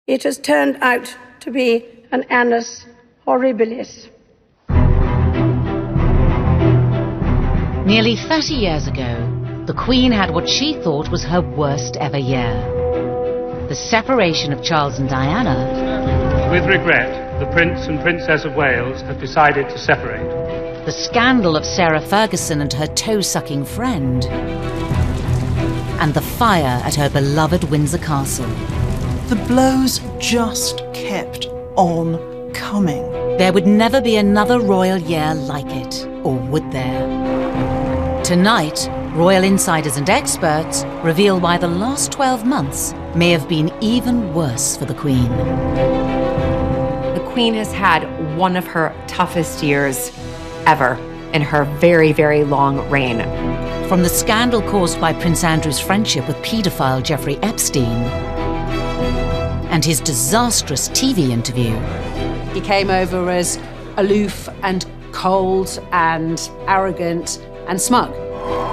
It has turned out to be an annus horribilus. Nearly 30 years ago, the Queen had what she thought was her worst ever year. The separation of Charles and Diana. With regret, the Prince and Princess of Wales have decided to separate. The scandal of Sarah Ferguson and her toe-sucking friend. And the fire at her beloved Windsor Castle. The blows just kept on coming. There would never be another royal year like it, or would there? Tonight, royal insiders and experts reveal why the last 12 months may have been even worse for the Queen. The Queen has had one of her toughest years ever in her very, very long reign. From the scandal caused by Prince Andrew's friendship with paedophile Jeffrey Epstein and his disastrous TV interview. He came over as aloof and cold and arrogant and smug.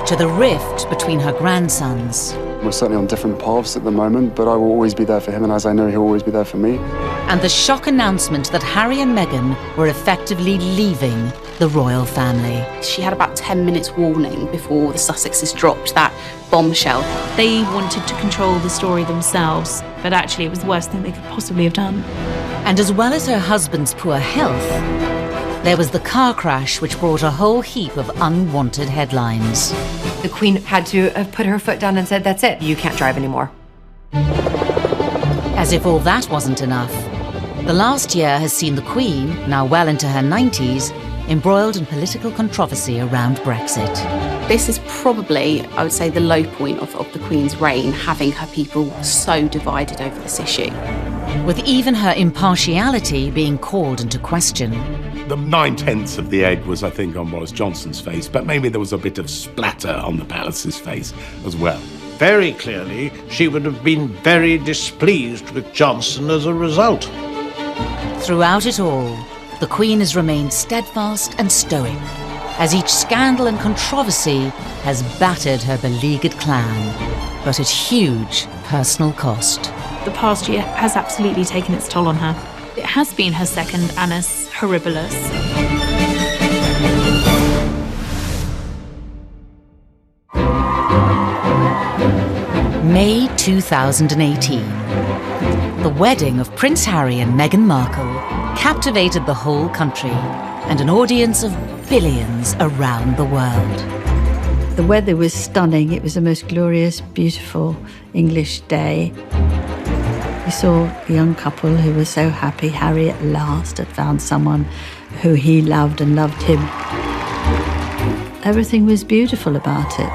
To the rift between her grandsons. We're certainly on different paths at the moment, but I will always be there for him, and as I know he'll always be there for me. And the shock announcement that Harry and Meghan were effectively leaving the royal family. She had about 10 minutes warning before the Sussexes dropped that bombshell. They wanted to control the story themselves, but actually it was the worst thing they could possibly have done. And as well as her husband's poor health, there was the car crash which brought a whole heap of unwanted headlines. The Queen had to have put her foot down and said, "That's it, you can't drive anymore." As if all that wasn't enough, the last year has seen the Queen, now well into her 90s, embroiled in political controversy around Brexit. This is probably, I would say, the low point of the Queen's reign, having her people so divided over this issue. With even her impartiality being called into question. The 9/10 of the egg was, I think, on Boris Johnson's face, but maybe there was a bit of splatter on the palace's face as well. Very clearly, she would have been very displeased with Johnson as a result. Throughout it all, the Queen has remained steadfast and stoic, as each scandal and controversy has battered her beleaguered clan, but at huge personal cost. The past year has absolutely taken its toll on her. It has been her second annus horribilus. May 2018. The wedding of Prince Harry and Meghan Markle captivated the whole country and an audience of billions around the world. The weather was stunning. It was the most glorious, beautiful English day. We saw a young couple who were so happy. Harry at last had found someone who he loved and loved him. Everything was beautiful about it.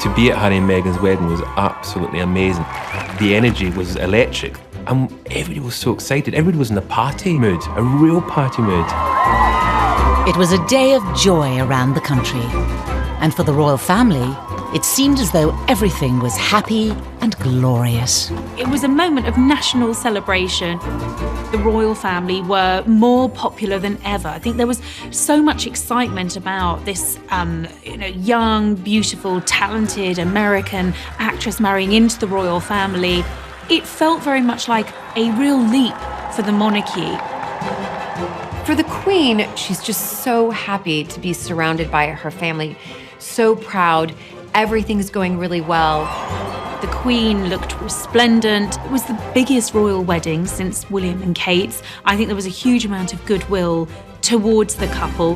To be at Harry and Meghan's wedding was absolutely amazing. The energy was electric and everybody was so excited. Everybody was in a party mood, a real party mood. It was a day of joy around the country. And for the royal family, it seemed as though everything was happy and glorious. It was a moment of national celebration. The royal family were more popular than ever. I think there was so much excitement about this young, beautiful, talented American actress marrying into the royal family. It felt very much like a real leap for the monarchy. For the Queen, she's just so happy to be surrounded by her family, so proud. Everything's going really well. The Queen looked resplendent. It was the biggest royal wedding since William and Kate's. I think there was a huge amount of goodwill towards the couple.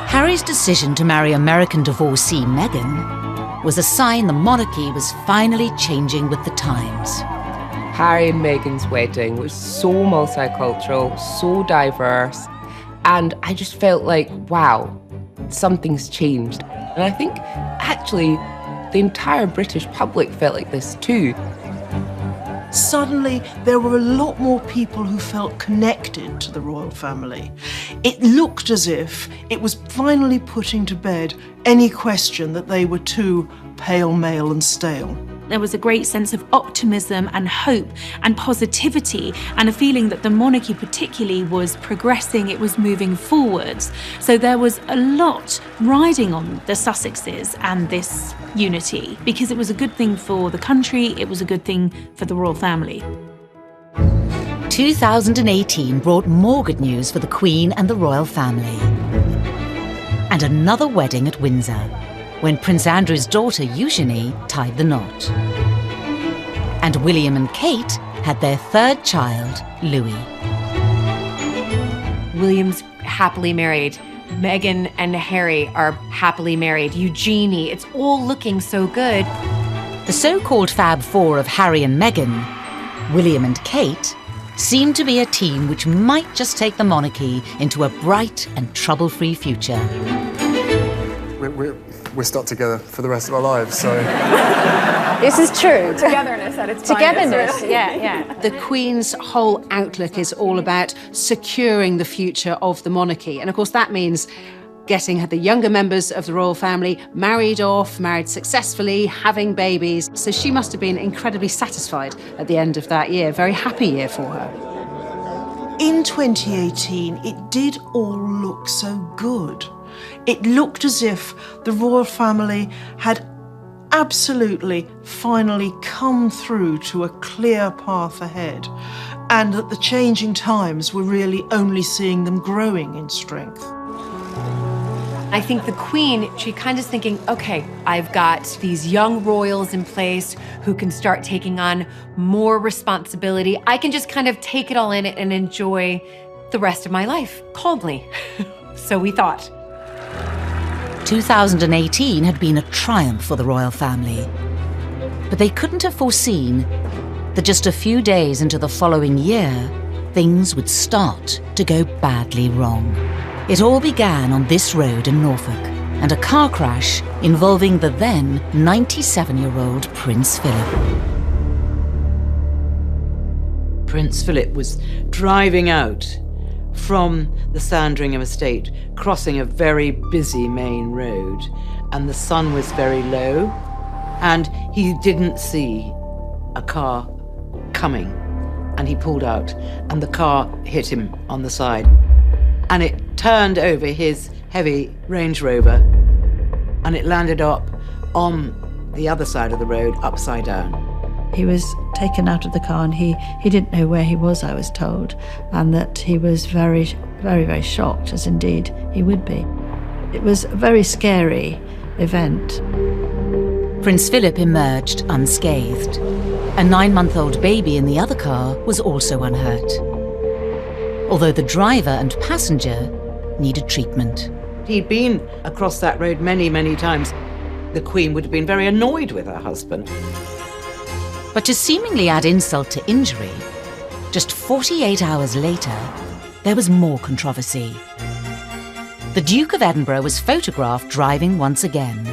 Harry's decision to marry American divorcee Meghan was a sign the monarchy was finally changing with the times. Harry and Meghan's wedding was so multicultural, so diverse, and I just felt like, wow, something's changed. And I think, actually, the entire British public felt like this too. Suddenly, there were a lot more people who felt connected to the royal family. It looked as if it was finally putting to bed any question that they were too pale, male and stale. There was a great sense of optimism and hope and positivity, and a feeling that the monarchy particularly was progressing, it was moving forwards. So there was a lot riding on the Sussexes and this unity, because it was a good thing for the country, it was a good thing for the royal family. 2018 brought more good news for the Queen and the royal family. And another wedding at Windsor, when Prince Andrew's daughter Eugenie tied the knot. And William and Kate had their third child, Louis. William's happily married. Meghan and Harry are happily married. Eugenie, it's all looking so good. The so-called Fab Four of Harry and Meghan, William and Kate, seemed to be a team which might just take the monarchy into a bright and trouble-free future. We're stuck together for the rest of our lives, so... This is true. Togetherness at its Togetherness, finest. yeah. The Queen's whole outlook is all about securing the future of the monarchy. And of course, that means getting the younger members of the royal family married off, married successfully, having babies. So she must have been incredibly satisfied at the end of that year. Very happy year for her. In 2018, it did all look so good. It looked as if the royal family had absolutely finally come through to a clear path ahead, and that the changing times were really only seeing them growing in strength. I think the Queen, she kind of is thinking, okay, I've got these young royals in place who can start taking on more responsibility. I can just kind of take it all in and enjoy the rest of my life calmly. So we thought. 2018 had been a triumph for the royal family. But they couldn't have foreseen that just a few days into the following year, things would start to go badly wrong. It all began on this road in Norfolk, and a car crash involving the then 97-year-old Prince Philip. Prince Philip was driving out from the Sandringham estate, crossing a very busy main road, and the sun was very low, and he didn't see a car coming, and he pulled out, and the car hit him on the side, and it turned over his heavy Range Rover, and it landed up on the other side of the road, upside down. He was taken out of the car, and he didn't know where he was, I was told, and that he was very, very, very shocked, as indeed he would be. It was a very scary event. Prince Philip emerged unscathed. A 9-month-old baby in the other car was also unhurt, although the driver and passenger needed treatment. He'd been across that road many, many times. The Queen would have been very annoyed with her husband. But to seemingly add insult to injury, just 48 hours later, there was more controversy. The Duke of Edinburgh was photographed driving once again,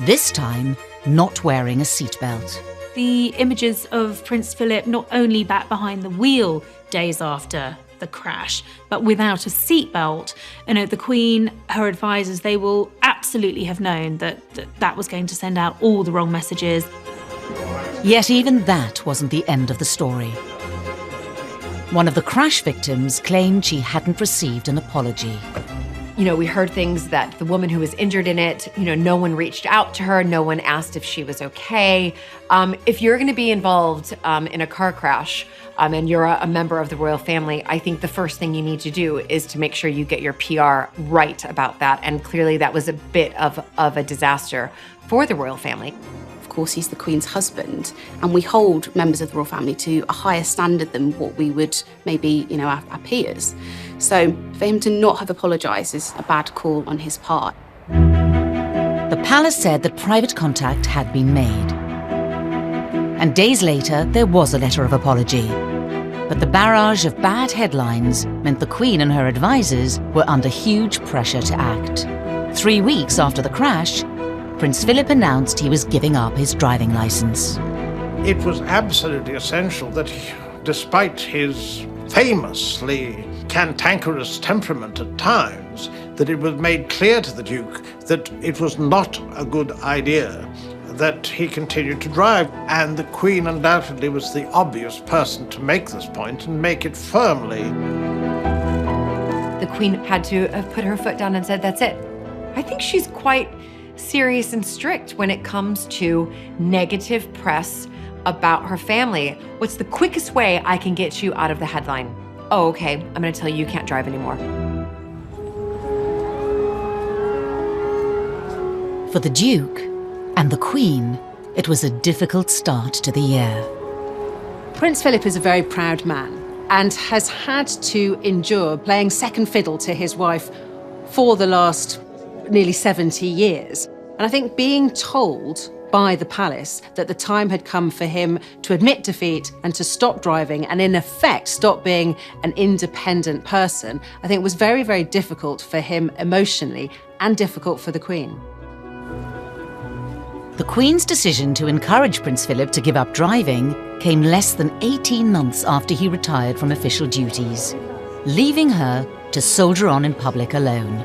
this time not wearing a seatbelt. The images of Prince Philip not only back behind the wheel days after the crash, but without a seatbelt. The Queen, her advisors, they will absolutely have known that was going to send out all the wrong messages. Yet even that wasn't the end of the story. One of the crash victims claimed she hadn't received an apology. We heard things that the woman who was injured in it, no one reached out to her, no one asked if she was okay. If you're going to be involved in a car crash and you're a member of the royal family, I think the first thing you need to do is to make sure you get your PR right about that. And clearly that was a bit of a disaster for the royal family. Of course, he's the Queen's husband, and we hold members of the royal family to a higher standard than what we would maybe, our peers. So for him to not have apologised is a bad call on his part. The palace said that private contact had been made. And days later, there was a letter of apology. But the barrage of bad headlines meant the Queen and her advisors were under huge pressure to act. 3 weeks after the crash, Prince Philip announced he was giving up his driving licence. It was absolutely essential that, despite his famously cantankerous temperament at times, that it was made clear to the Duke that it was not a good idea that he continued to drive, and the Queen undoubtedly was the obvious person to make this point and make it firmly. The Queen had to have put her foot down and said, that's it. I think she's quite serious and strict when it comes to negative press about her family. What's the quickest way I can get you out of the headline? Oh, okay, I'm gonna tell you can't drive anymore. For the Duke and the Queen, it was a difficult start to the year. Prince Philip is a very proud man and has had to endure playing second fiddle to his wife for the last nearly 70 years. And I think being told by the palace that the time had come for him to admit defeat and to stop driving and in effect stop being an independent person, I think was very, very difficult for him emotionally and difficult for the Queen. The Queen's decision to encourage Prince Philip to give up driving came less than 18 months after he retired from official duties, leaving her to soldier on in public alone.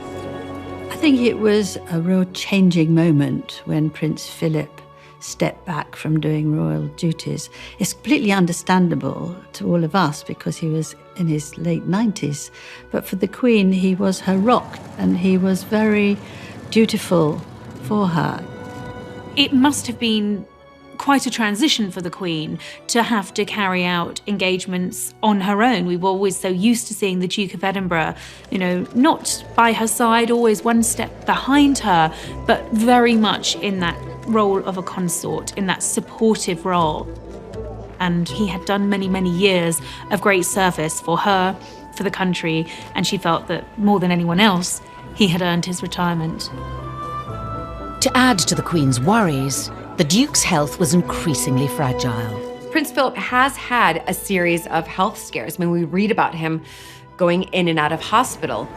I think it was a real changing moment when Prince Philip stepped back from doing royal duties. It's completely understandable to all of us because he was in his late 90s. But for the Queen, he was her rock and he was very dutiful for her. It must have been quite a transition for the Queen to have to carry out engagements on her own. We were always so used to seeing the Duke of Edinburgh, not by her side, always one step behind her, but very much in that role of a consort, in that supportive role. And he had done many, many years of great service for her, for the country, and she felt that more than anyone else, he had earned his retirement. To add to the Queen's worries, the Duke's health was increasingly fragile. Prince Philip has had a series of health scares. I mean, we read about him going in and out of hospital.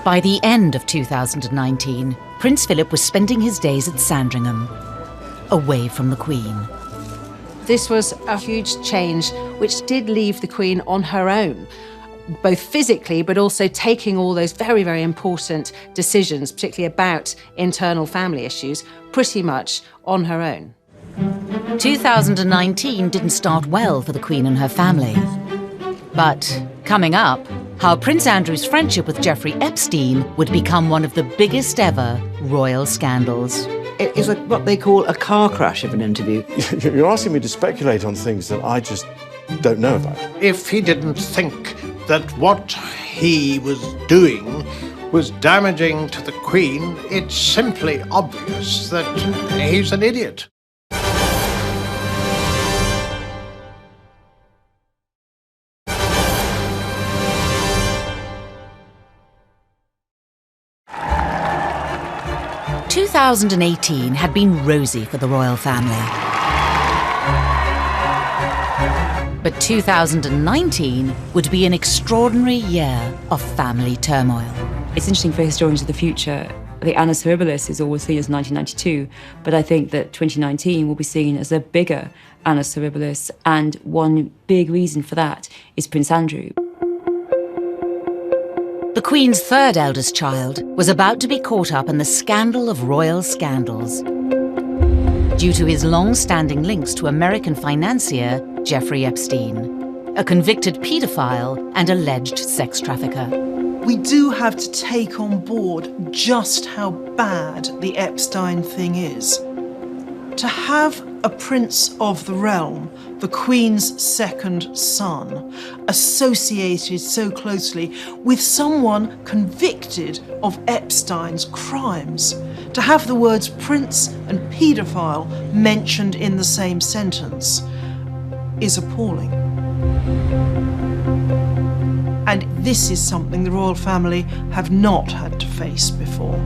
By the end of 2019, Prince Philip was spending his days at Sandringham, away from the Queen. This was a huge change which did leave the Queen on her own, both physically but also taking all those very, very important decisions, particularly about internal family issues, pretty much on her own. 2019 didn't start well for the Queen and her family. But coming up, how Prince Andrew's friendship with Jeffrey Epstein would become one of the biggest ever royal scandals. It is what they call a car crash of an interview. You're asking me to speculate on things that I just don't know about. If he didn't think that what he was doing was damaging to the Queen, it's simply obvious that he's an idiot. In 2018 had been rosy for the royal family. But 2019 would be an extraordinary year of family turmoil. It's interesting for historians of the future. The annus horribilus is always seen as 1992, but I think that 2019 will be seen as a bigger annus horribilus, and one big reason for that is Prince Andrew. The Queen's third eldest child was about to be caught up in the scandal of royal scandals due to his long-standing links to American financier Jeffrey Epstein, a convicted paedophile and alleged sex trafficker. We do have to take on board just how bad the Epstein thing is. To have a prince of the realm, the Queen's second son, associated so closely with someone convicted of Epstein's crimes, to have the words prince and paedophile mentioned in the same sentence is appalling. And this is something the royal family have not had to face before.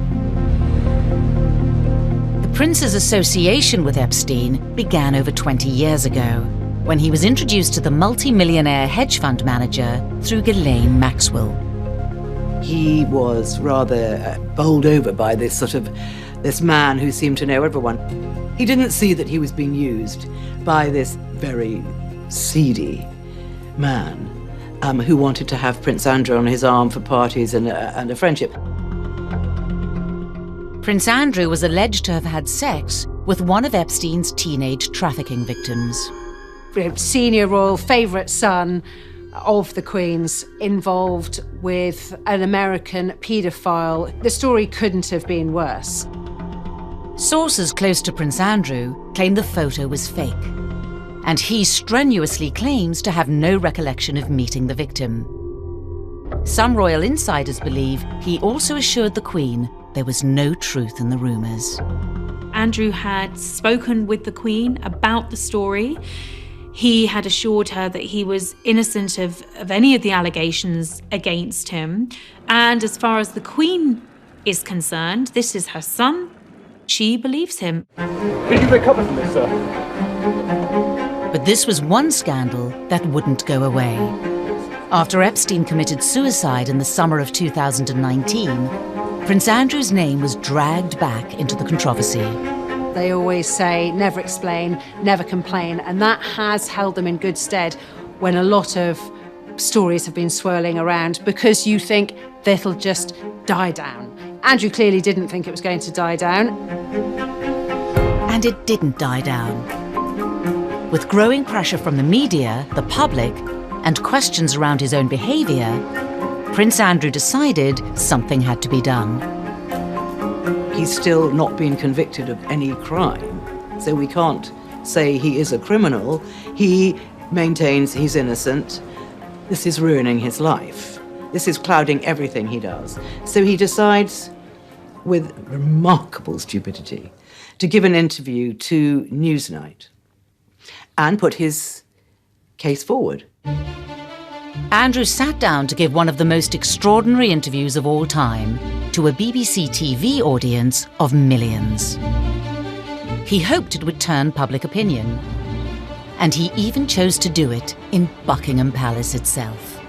The Prince's association with Epstein began over 20 years ago, when he was introduced to the multi-millionaire hedge fund manager through Ghislaine Maxwell. He was rather bowled over by this man who seemed to know everyone. He didn't see that he was being used by this very seedy man who wanted to have Prince Andrew on his arm for parties and a friendship. Prince Andrew was alleged to have had sex with one of Epstein's teenage trafficking victims. Senior royal favourite son of the Queen's involved with an American paedophile. The story couldn't have been worse. Sources close to Prince Andrew claim the photo was fake, and he strenuously claims to have no recollection of meeting the victim. Some royal insiders believe he also assured the Queen there was no truth in the rumours. Andrew had spoken with the Queen about the story. He had assured her that he was innocent of any of the allegations against him. And as far as the Queen is concerned, this is her son. She believes him. Did you recover from this, sir? But this was one scandal that wouldn't go away. After Epstein committed suicide in the summer of 2019, Prince Andrew's name was dragged back into the controversy. They always say, never explain, never complain, and that has held them in good stead when a lot of stories have been swirling around because you think that'll just die down. Andrew clearly didn't think it was going to die down. And it didn't die down. With growing pressure from the media, the public, and questions around his own behaviour, Prince Andrew decided something had to be done. He's still not been convicted of any crime, so we can't say he is a criminal. He maintains he's innocent. This is ruining his life. This is clouding everything he does. So he decides, with remarkable stupidity, to give an interview to Newsnight and put his case forward. Andrew sat down to give one of the most extraordinary interviews of all time to a BBC TV audience of millions. He hoped it would turn public opinion, and he even chose to do it in Buckingham Palace itself.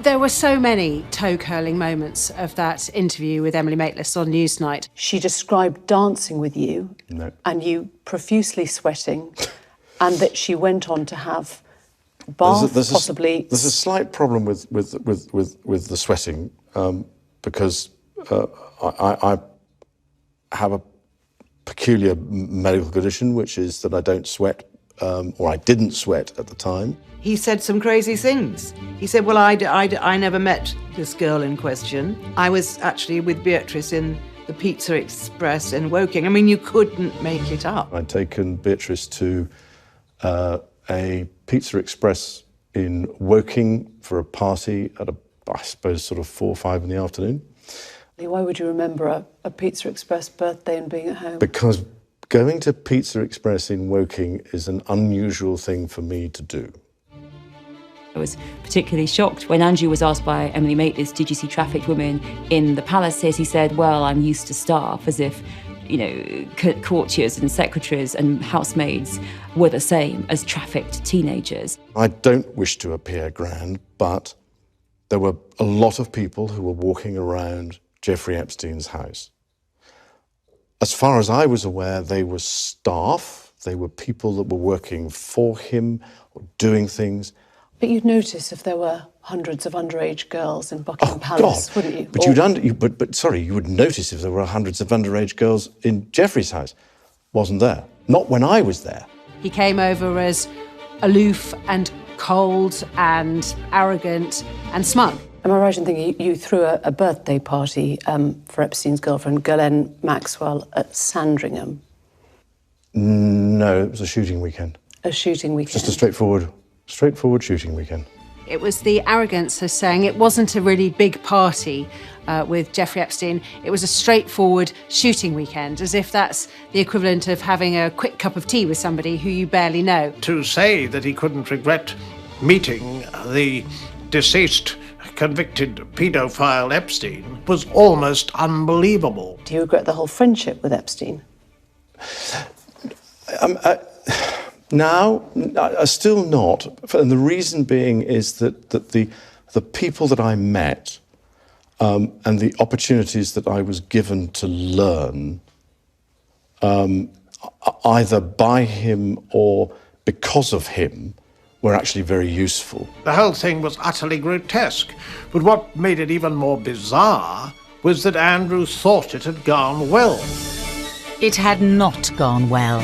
There were so many toe-curling moments of that interview with Emily Maitlis on Newsnight. She described dancing with you and you profusely sweating, and that she went on to have bath, possibly. There's a slight problem with the sweating because I have a peculiar medical condition, which is that I don't sweat, or I didn't sweat at the time. He said some crazy things. He said, well, I never met this girl in question. I was actually with Beatrice in the Pizza Express in Woking. I mean, you couldn't make it up. I'd taken Beatrice to a Pizza Express in Woking for a party at I suppose, sort of 4 or 5 in the afternoon. Why would you remember a Pizza Express birthday and being at home? Because going to Pizza Express in Woking is an unusual thing for me to do. I was particularly shocked when Andrew was asked by Emily Maitlis, did you see trafficked women in the palaces? He said, well, I'm used to staff, as if, you know, courtiers and secretaries and housemaids were the same as trafficked teenagers. I don't wish to appear grand, but there were a lot of people who were walking around Jeffrey Epstein's house. As far as I was aware, they were staff. They were people that were working for him or doing things. But you'd notice if there were hundreds of underage girls in Buckingham Palace, God. wouldn't you? But you would notice if there were hundreds of underage girls in Jeffrey's house. Wasn't there. Not when I was there. He came over as aloof and cold and arrogant and smug. Am I right in thinking you threw a birthday party for Epstein's girlfriend, Ghislaine Maxwell, at Sandringham? No, it was a shooting weekend. A shooting weekend? Just a straightforward shooting weekend. It was the arrogance of saying it wasn't a really big party with Jeffrey Epstein. It was a straightforward shooting weekend, as if that's the equivalent of having a quick cup of tea with somebody who you barely know. To say that he couldn't regret meeting the deceased convicted paedophile Epstein was almost unbelievable. Do you regret the whole friendship with Epstein? Now, still not. And the reason being is that the people that I met and the opportunities that I was given to learn, either by him or because of him, were actually very useful. The whole thing was utterly grotesque, but what made it even more bizarre was that Andrew thought it had gone well. It had not gone well.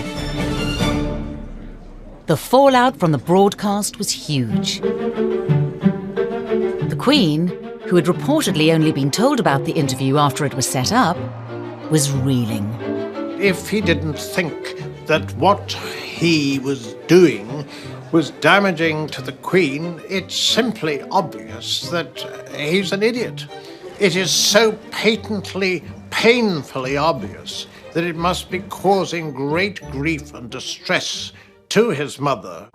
The fallout from the broadcast was huge. The Queen, who had reportedly only been told about the interview after it was set up, was reeling. If he didn't think that what he was doing was damaging to the Queen, it's simply obvious that he's an idiot. It is so patently, painfully obvious that it must be causing great grief and distress to his mother.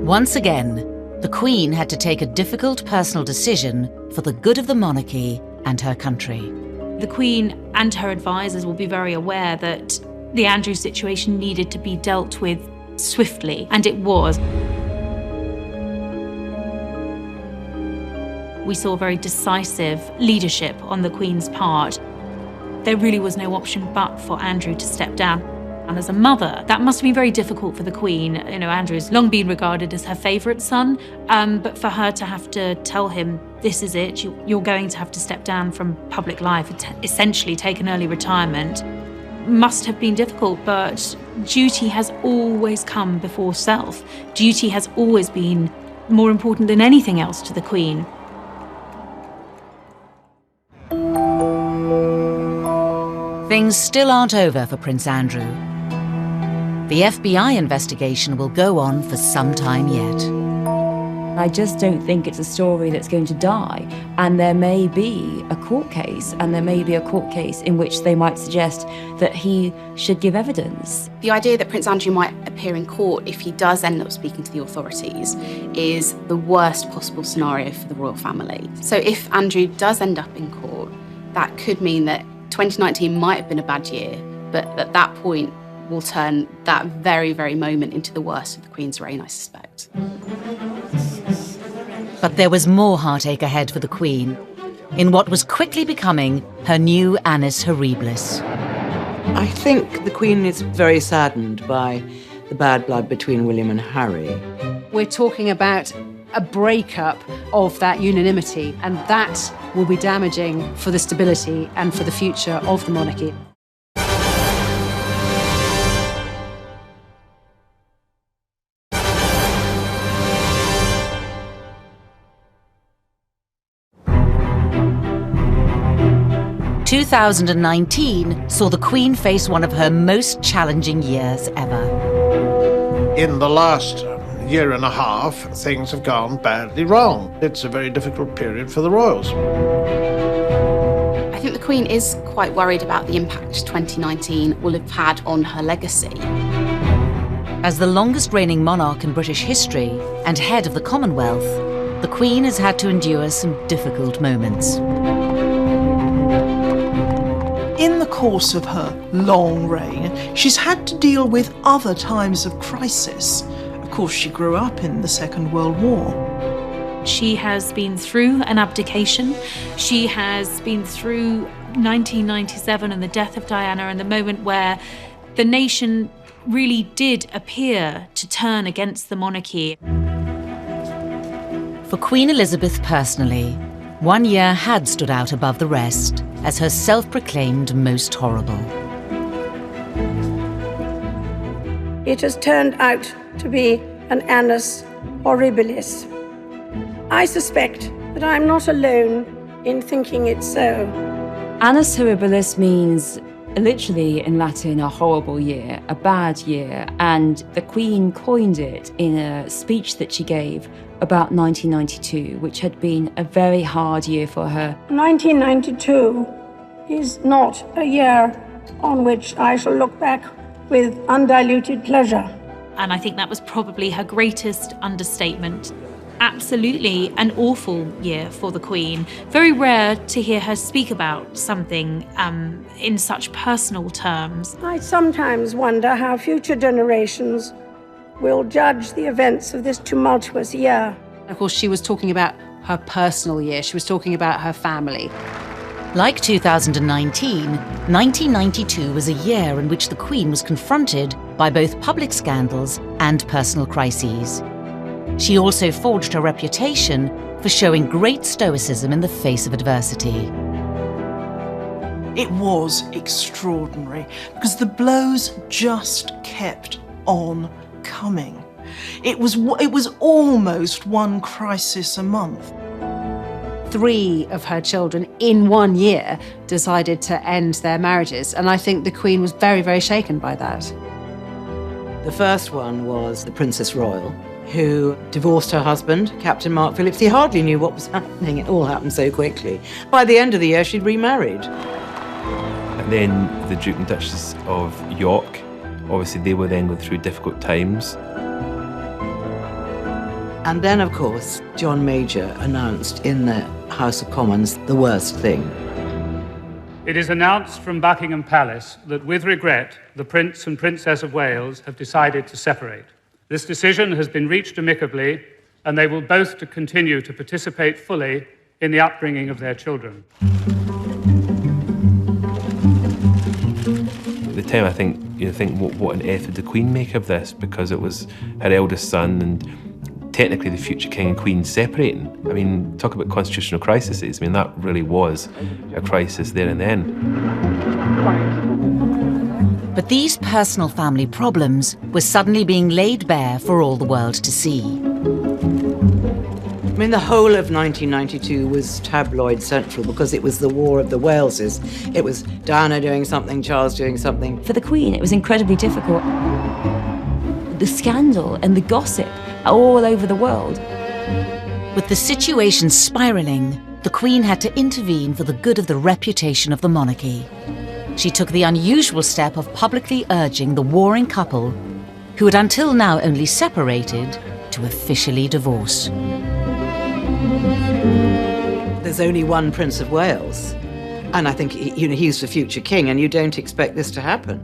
Once again, the Queen had to take a difficult personal decision for the good of the monarchy and her country. The Queen and her advisors will be very aware that the Andrew situation needed to be dealt with swiftly, and it was. We saw very decisive leadership on the Queen's part. There really was no option but for Andrew to step down. And as a mother, that must have been very difficult for the Queen. You know, Andrew's long been regarded as her favourite son, but for her to have to tell him, this is it, you're going to have to step down from public life, essentially take an early retirement, must have been difficult, but duty has always come before self. Duty has always been more important than anything else to the Queen. Things still aren't over for Prince Andrew. The FBI investigation will go on for some time yet. I just don't think it's a story that's going to die. And there may be a court case, and there may be a court case in which they might suggest that he should give evidence. The idea that Prince Andrew might appear in court if he does end up speaking to the authorities is the worst possible scenario for the royal family. So if Andrew does end up in court, that could mean that 2019 might have been a bad year, but at that point will turn that very, very moment into the worst of the Queen's reign, I suspect. But there was more heartache ahead for the Queen, in what was quickly becoming her new annus horribilus. I think the Queen is very saddened by the bad blood between William and Harry. We're talking about a breakup of that unanimity, and that will be damaging for the stability and for the future of the monarchy. In 2019 saw the Queen face one of her most challenging years ever. In the last year and a half, things have gone badly wrong. It's a very difficult period for the royals. I think the Queen is quite worried about the impact 2019 will have had on her legacy. As the longest reigning monarch in British history and head of the Commonwealth, the Queen has had to endure some difficult moments. In the course of her long reign, she's had to deal with other times of crisis. Of course, she grew up in the Second World War. She has been through an abdication. She has been through 1997 and the death of Diana, and the moment where the nation really did appear to turn against the monarchy. For Queen Elizabeth personally, one year had stood out above the rest as her self-proclaimed most horrible. It has turned out to be an annus horribilis. I suspect that I'm not alone in thinking it so. Annus horribilis means, literally in Latin, a horrible year, a bad year, and the Queen coined it in a speech that she gave about 1992, which had been a very hard year for her. 1992 is not a year on which I shall look back with undiluted pleasure. And I think that was probably her greatest understatement. Absolutely an awful year for the Queen. Very rare to hear her speak about something in such personal terms. I sometimes wonder how future generations will judge the events of this tumultuous year. Of course, she was talking about her personal year. She was talking about her family. Like 2019, 1992 was a year in which the Queen was confronted by both public scandals and personal crises. She also forged her reputation for showing great stoicism in the face of adversity. It was extraordinary because the blows just kept on coming. It was almost one crisis a month. 3 of her children in 1 year decided to end their marriages, and I think the Queen was very, very shaken by that. The first one was the Princess Royal, who divorced her husband, Captain Mark Phillips. He hardly knew what was happening. It all happened so quickly. By the end of the year, she'd remarried. And then the Duke and Duchess of York, obviously they were then going through difficult times. And then, of course, John Major announced in the House of Commons the worst thing. It is announced from Buckingham Palace that, with regret, the Prince and Princess of Wales have decided to separate. This decision has been reached amicably, and they will both to continue to participate fully in the upbringing of their children. At the time, I think, what on earth would the Queen make of this? Because it was her eldest son and technically the future King and Queen separating. I mean, talk about constitutional crises. I mean, that really was a crisis there and then. But these personal family problems were suddenly being laid bare for all the world to see. I mean, the whole of 1992 was tabloid central because it was the War of the Waleses. It was Diana doing something, Charles doing something. For the Queen, it was incredibly difficult. The scandal and the gossip all over the world. With the situation spiralling, the Queen had to intervene for the good of the reputation of the monarchy. She took the unusual step of publicly urging the warring couple, who had until now only separated, to officially divorce. There's only one Prince of Wales, and I think he's the future king, and you don't expect this to happen.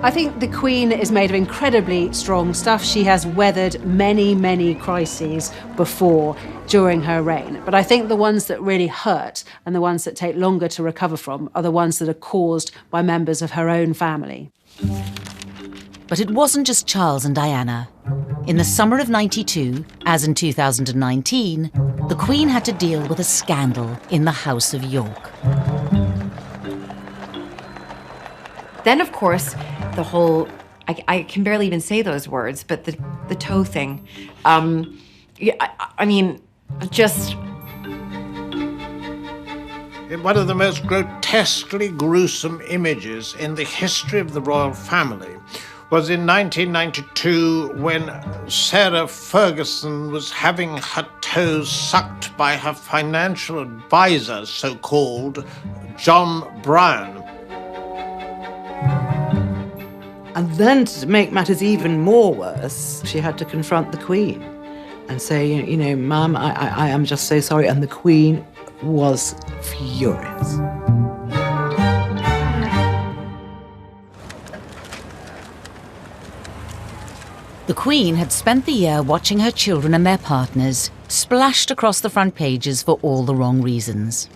I think the Queen is made of incredibly strong stuff. She has weathered many, many crises before during her reign. But I think the ones that really hurt and the ones that take longer to recover from are the ones that are caused by members of her own family. But it wasn't just Charles and Diana. In the summer of '92, as in 2019, the Queen had to deal with a scandal in the House of York. Then, of course, the whole, I can barely even say those words, but the toe thing. I mean, just... One of the most grotesquely gruesome images in the history of the royal family was in 1992 when Sarah Ferguson was having her toes sucked by her financial advisor, so-called John Brown. And then, to make matters even more worse, she had to confront the Queen and say, Mum, I am just so sorry. And the Queen was furious. The Queen had spent the year watching her children and their partners splashed across the front pages for all the wrong reasons.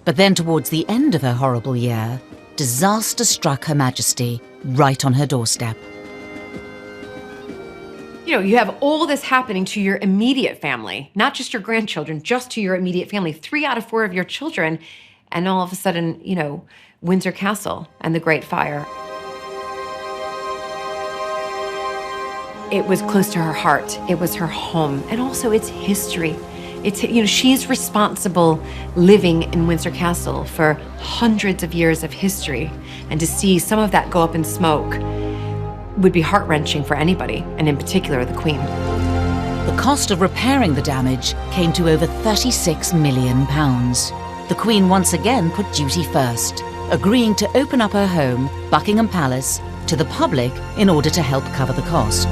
But then, towards the end of her horrible year, disaster struck Her Majesty right on her doorstep. You have all this happening to your immediate family, not just your grandchildren, just to your immediate family. 3 out of 4 of your children, and all of a sudden, Windsor Castle and the Great Fire. It was close to her heart. It was her home, and also it's history. It's, she's responsible living in Windsor Castle for hundreds of years of history, and to see some of that go up in smoke would be heart-wrenching for anybody, and in particular the Queen. The cost of repairing the damage came to over £36 million. The Queen once again put duty first, agreeing to open up her home, Buckingham Palace, to the public in order to help cover the cost.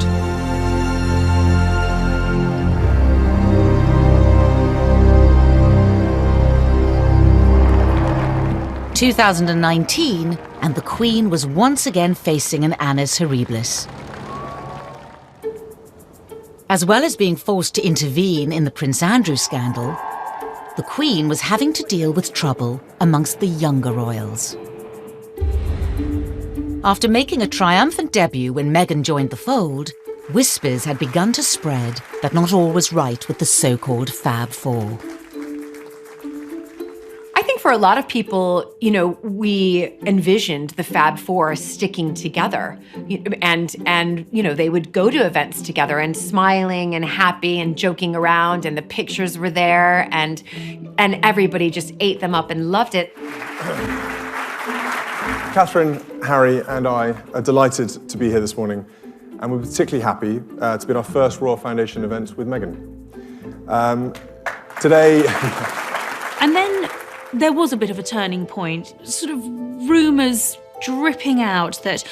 (2019), and the Queen was once again facing an annus horribilus. As well as being forced to intervene in the Prince Andrew scandal, the Queen was having to deal with trouble amongst the younger royals. After making a triumphant debut when Meghan joined the fold, whispers had begun to spread that not all was right with the so-called Fab Four. for a lot of people, you know, we envisioned the Fab Four sticking together, and you know, they would go to events together and smiling and happy and joking around, and the pictures were there, and everybody just ate them up and loved it. Catherine, Harry, and I are delighted to be here this morning, and we're particularly happy to be at our first Royal Foundation event with Meghan. Today. And then there was a bit of a turning point, sort of rumours dripping out that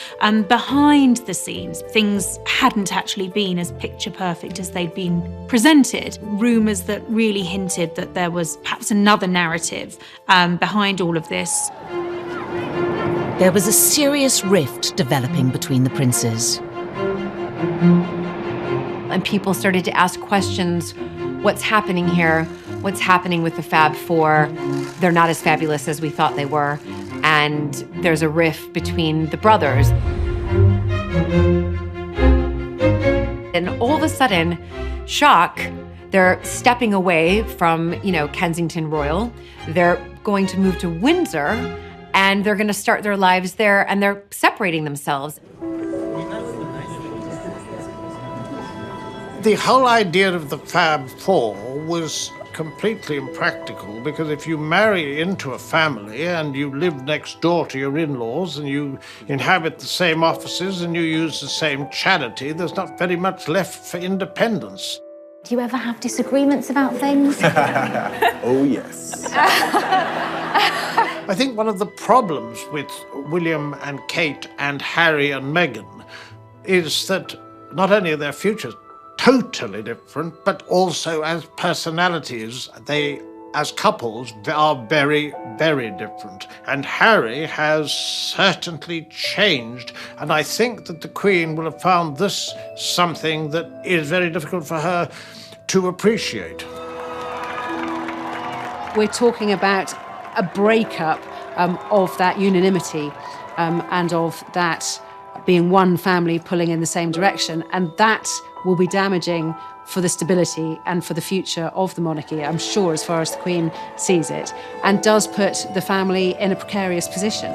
behind the scenes, things hadn't actually been as picture perfect as they'd been presented. Rumours that really hinted that there was perhaps another narrative behind all of this. There was a serious rift developing between the princes. And people started to ask questions. What's happening here? What's happening with the Fab Four? They're not as fabulous as we thought they were. And there's a rift between the brothers. And all of a sudden, shock, they're stepping away from, you know, Kensington Royal. They're going to move to Windsor, and they're going to start their lives there, and they're separating themselves. The whole idea of the Fab Four was completely impractical, because if you marry into a family and you live next door to your in-laws and you inhabit the same offices and you use the same charity, there's not very much left for independence. Do you ever have disagreements about things? Oh, yes. I think one of the problems with William and Kate and Harry and Meghan is that not only are their futures totally different, but also as personalities, they, as couples, are very, very different. And Harry has certainly changed, and I think that the Queen will have found this something that is very difficult for her to appreciate. We're talking about a breakup of that unanimity and of that being one family pulling in the same direction, and that will be damaging for the stability and for the future of the monarchy, I'm sure, as far as the Queen sees it, and does put the family in a precarious position.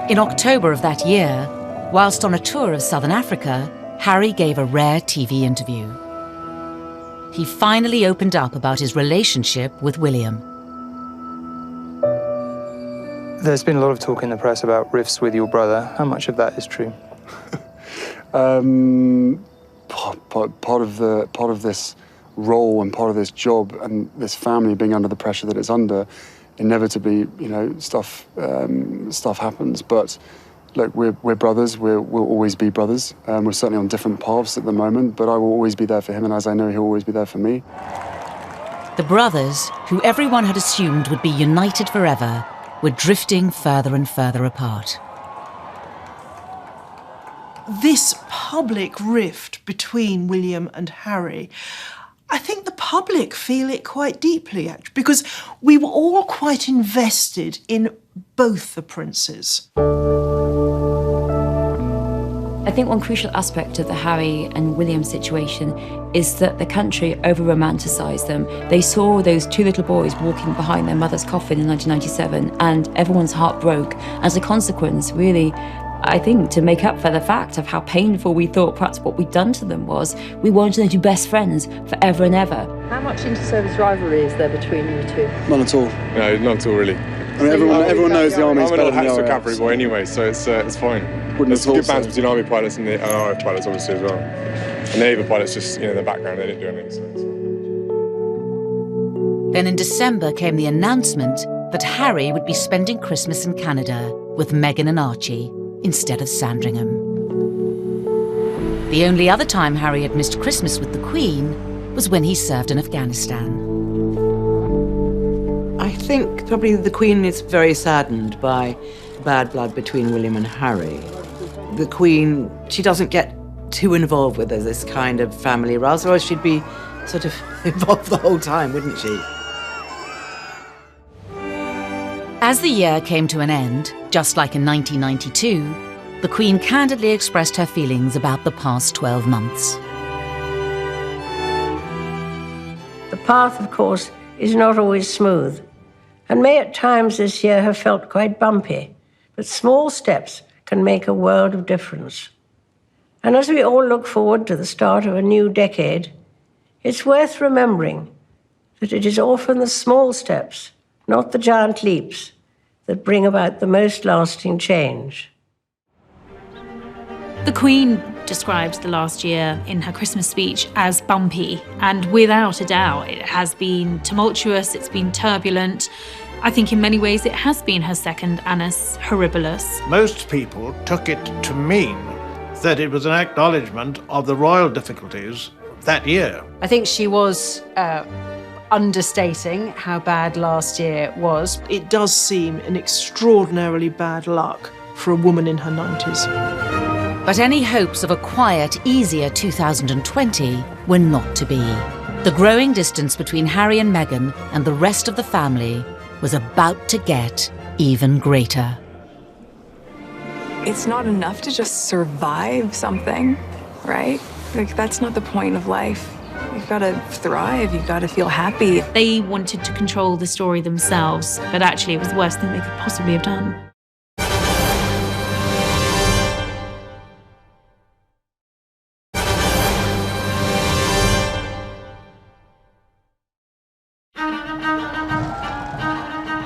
In October of that year, whilst on a tour of Southern Africa, Harry gave a rare TV interview. He finally opened up about his relationship with William. There's been a lot of talk in the press about rifts with your brother. How much of that is true? Part of this role and part of this job and this family being under the pressure that it's under, inevitably, you know, stuff happens. But look, we're brothers. We'll always be brothers. We're certainly on different paths at the moment, but I will always be there for him, and as I know, he'll always be there for me. The brothers, who everyone had assumed would be united forever, were drifting further and further apart. This public rift between William and Harry, I think the public feel it quite deeply, actually, because we were all quite invested in both the princes. I think one crucial aspect of the Harry and William situation is that the country over-romanticised them. They saw those two little boys walking behind their mother's coffin in 1997, and everyone's heart broke. As a consequence, really, I think, to make up for the fact of how painful we thought perhaps what we'd done to them was, we wanted them to be best friends forever and ever. How much inter-service rivalry is there between you two? None at all. No, not at all, really. I mean, everyone knows the army's better than the RAF. I'm an cavalry boy anyway, so it's fine. There's some good bands between army pilots and the RAF pilots, obviously, as well. And the naval pilots just, you know, in the background, they didn't do anything. So. Then in December came the announcement that Harry would be spending Christmas in Canada with Meghan and Archie instead of Sandringham. The only other time Harry had missed Christmas with the Queen was when he served in Afghanistan. I think probably the Queen is very saddened by bad blood between William and Harry. The Queen, she doesn't get too involved with this kind of family, otherwise she'd be sort of involved the whole time, wouldn't she? As the year came to an end, just like in 1992, the Queen candidly expressed her feelings about the past 12 months. The path, of course, is not always smooth, and may at times this year have felt quite bumpy, but small steps can make a world of difference. And as we all look forward to the start of a new decade, it's worth remembering that it is often the small steps, not the giant leaps, that bring about the most lasting change. The Queen describes the last year in her Christmas speech as bumpy, and without a doubt, it has been tumultuous, it's been turbulent. I think in many ways it has been her second annus horribilus. Most people took it to mean that it was an acknowledgement of the royal difficulties that year. I think she was understating how bad last year was. It does seem an extraordinarily bad luck for a woman in her 90s. But any hopes of a quiet, easier 2020 were not to be. The growing distance between Harry and Meghan and the rest of the family was about to get even greater. It's not enough to just survive something, right? Like, that's not the point of life. You've got to thrive, you've got to feel happy. They wanted to control the story themselves, but actually it was worse than they could possibly have done.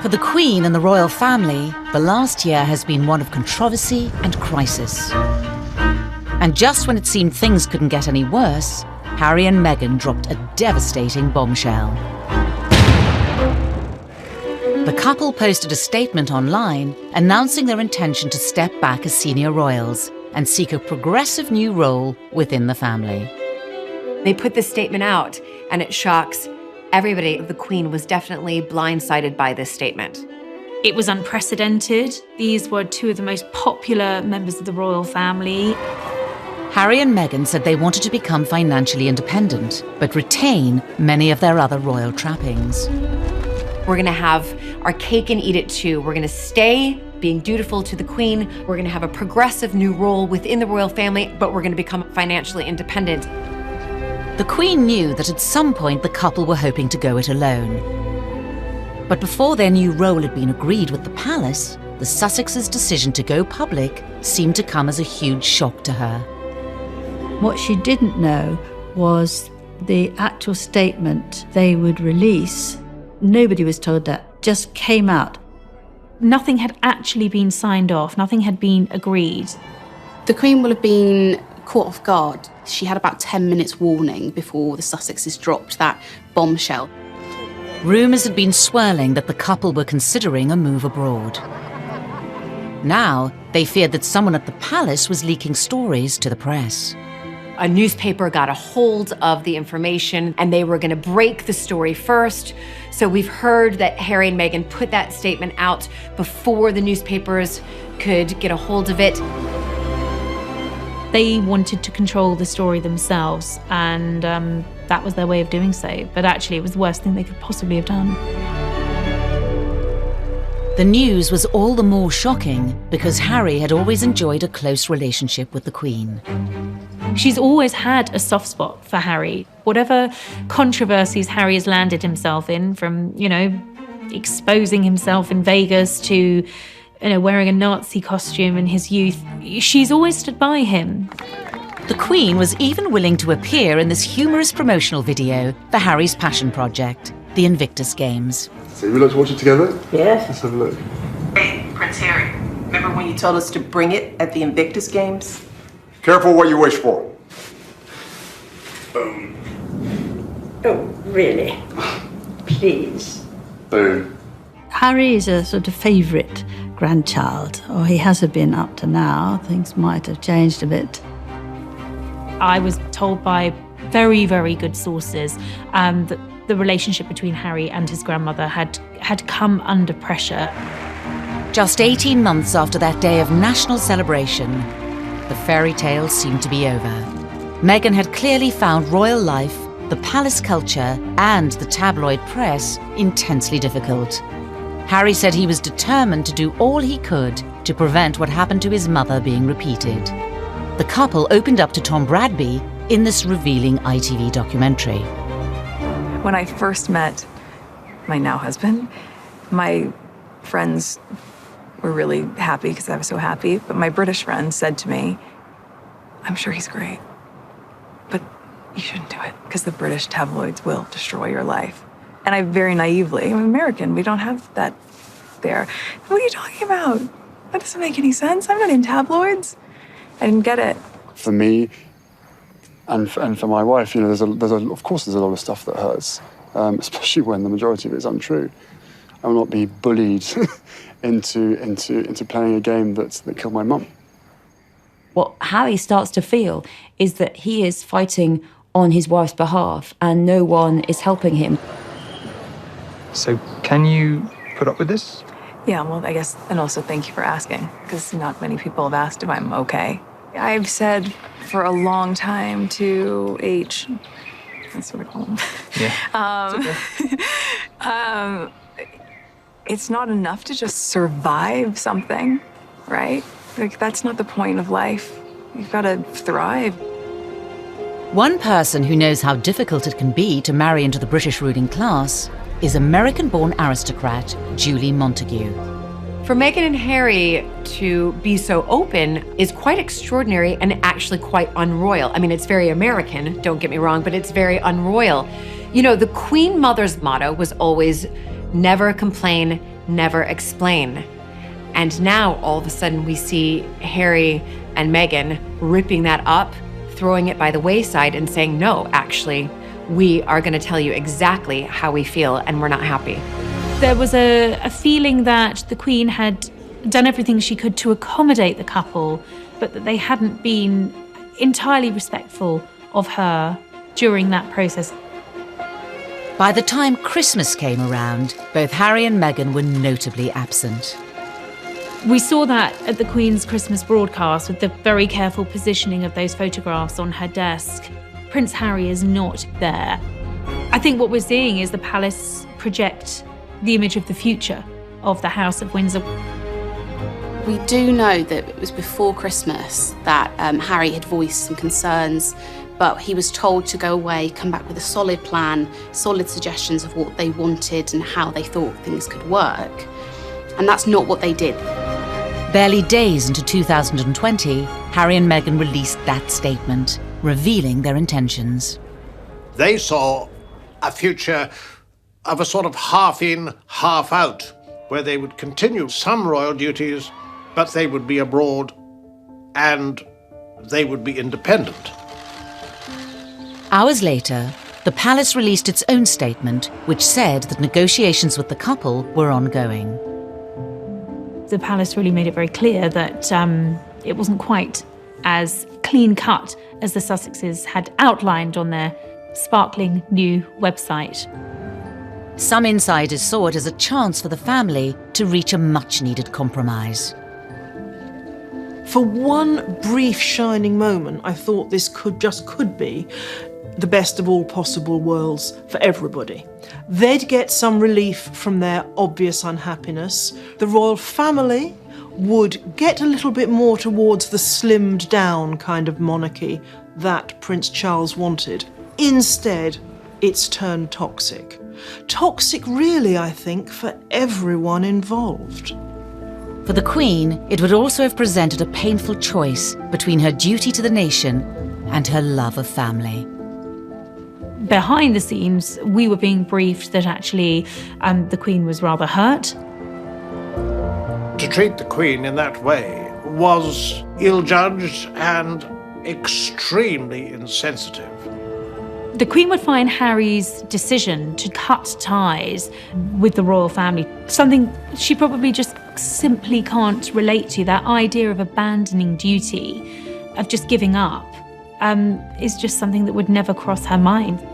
For the Queen and the royal family, the last year has been one of controversy and crisis. And just when it seemed things couldn't get any worse, Harry and Meghan dropped a devastating bombshell. The couple posted a statement online announcing their intention to step back as senior royals and seek a progressive new role within the family. They put this statement out, and it shocks everybody. The Queen was definitely blindsided by this statement. It was unprecedented. These were two of the most popular members of the royal family. Harry and Meghan said they wanted to become financially independent, but retain many of their other royal trappings. We're gonna have our cake and eat it too. We're gonna stay being dutiful to the Queen. We're gonna have a progressive new role within the royal family, but we're gonna become financially independent. The Queen knew that at some point the couple were hoping to go it alone. But before their new role had been agreed with the palace, the Sussexes' decision to go public seemed to come as a huge shock to her. What she didn't know was the actual statement they would release. Nobody was told that, just came out. Nothing had actually been signed off, nothing had been agreed. The Queen will have been caught off guard. She had about 10 minutes warning before the Sussexes dropped that bombshell. Rumours had been swirling that the couple were considering a move abroad. Now, they feared that someone at the palace was leaking stories to the press. A newspaper got a hold of the information, and they were going to break the story first. So we've heard that Harry and Meghan put that statement out before the newspapers could get a hold of it. They wanted to control the story themselves, and that was their way of doing so. But actually, it was the worst thing they could possibly have done. The news was all the more shocking because Harry had always enjoyed a close relationship with the Queen. She's always had a soft spot for Harry. Whatever controversies Harry has landed himself in, from, exposing himself in Vegas to, wearing a Nazi costume in his youth, she's always stood by him. The Queen was even willing to appear in this humorous promotional video for Harry's passion project, the Invictus Games. So we like to watch it together? Yes. Let's have a look. Hey, Prince Harry, remember when you told us to bring it at the Invictus Games? Careful what you wish for. Oh, really? Please. Boom. Harry is a sort of favourite grandchild, or he has been up to now. Things might have changed a bit. I was told by very, very good sources that the relationship between Harry and his grandmother had come under pressure. Just 18 months after that day of national celebration, the fairy tale seemed to be over. Meghan had clearly found royal life, the palace culture, and the tabloid press intensely difficult. Harry said he was determined to do all he could to prevent what happened to his mother being repeated. The couple opened up to Tom Bradby in this revealing ITV documentary. When I first met my now husband, My friends were really happy because I was so happy, but my British friend said to me, I'm sure he's great, but you shouldn't do it because the British tabloids will destroy your life. And I very naively, I'm American, we don't have that there. What are you talking about? That doesn't make any sense. I'm not in tabloids. I didn't get it. For me, and for my wife, you know, of course there's a lot of stuff that hurts, especially when the majority of it is untrue. I will not be bullied into playing a game that killed my mum. What Harry starts to feel is that he is fighting on his wife's behalf and no one is helping him. So can you put up with this? Yeah, well, I guess, and also thank you for asking, because not many people have asked if I'm okay. I've said for a long time to H, that's what we call him. Yeah. It's not enough to just survive something, right? Like, that's not the point of life. You've got to thrive. One person who knows how difficult it can be to marry into the British ruling class is American-born aristocrat Julie Montague. For Meghan and Harry to be so open is quite extraordinary and actually quite unroyal. I mean, it's very American, don't get me wrong, but it's very unroyal. You know, the Queen Mother's motto was always, never complain, never explain. And now, all of a sudden, we see Harry and Meghan ripping that up, throwing it by the wayside and saying, no, actually, we are going to tell you exactly how we feel and we're not happy. There was a feeling that the Queen had done everything she could to accommodate the couple, but that they hadn't been entirely respectful of her during that process. By the time Christmas came around, both Harry and Meghan were notably absent. We saw that at the Queen's Christmas broadcast with the very careful positioning of those photographs on her desk. Prince Harry is not there. I think what we're seeing is the palace project the image of the future of the House of Windsor. We do know that it was before Christmas that Harry had voiced some concerns, but he was told to go away, come back with a solid plan, solid suggestions of what they wanted and how they thought things could work. And that's not what they did. Barely days into 2020, Harry and Meghan released that statement, revealing their intentions. They saw a future of a sort of half in, half out, where they would continue some royal duties, but they would be abroad and they would be independent. Hours later, the palace released its own statement, which said that negotiations with the couple were ongoing. The palace really made it very clear that it wasn't quite as clean-cut as the Sussexes had outlined on their sparkling new website. Some insiders saw it as a chance for the family to reach a much-needed compromise. For one brief shining moment, I thought this could be the best of all possible worlds for everybody. They'd get some relief from their obvious unhappiness. The royal family would get a little bit more towards the slimmed down kind of monarchy that Prince Charles wanted. Instead, it's turned toxic. Toxic really, I think, for everyone involved. For the Queen, it would also have presented a painful choice between her duty to the nation and her love of family. Behind the scenes, we were being briefed that actually the Queen was rather hurt. To treat the Queen in that way was ill-judged and extremely insensitive. The Queen would find Harry's decision to cut ties with the royal family something she probably just simply can't relate to. That idea of abandoning duty, of just giving up, is just something that would never cross her mind.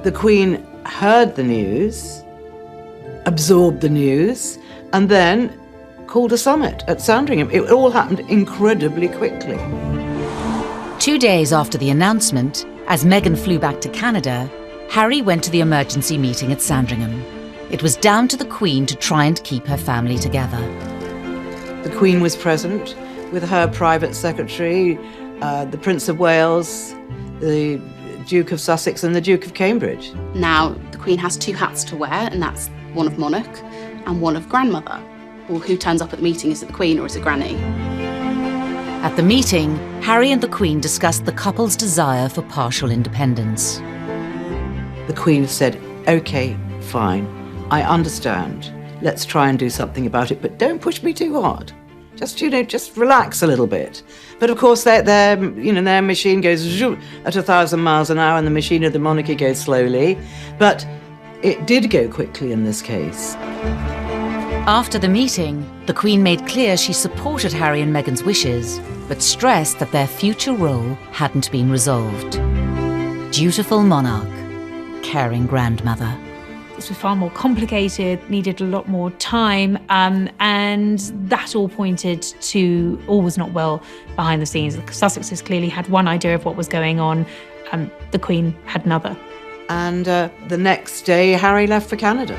The Queen heard the news, absorbed the news, and then called a summit at Sandringham. It all happened incredibly quickly. 2 days after the announcement, as Meghan flew back to Canada, Harry went to the emergency meeting at Sandringham. It was down to the Queen to try and keep her family together. The Queen was present with her private secretary, the Prince of Wales, the Duke of Sussex and the Duke of Cambridge. Now, the Queen has two hats to wear, and that's one of monarch and one of grandmother. Well, who turns up at the meeting? Is it the Queen or is it Granny? At the meeting, Harry and the Queen discussed the couple's desire for partial independence. The Queen said, OK, fine, I understand. Let's try and do something about it, but don't push me too hard. Just, just relax a little bit. But of course, their machine goes at 1,000 miles an hour and the machine of the monarchy goes slowly. But it did go quickly in this case. After the meeting, the Queen made clear she supported Harry and Meghan's wishes, but stressed that their future role hadn't been resolved. Dutiful monarch, caring grandmother. This was far more complicated, needed a lot more time, and that all pointed to all was not well behind the scenes. The Sussexes clearly had one idea of what was going on, the Queen had another. And the next day, Harry left for Canada.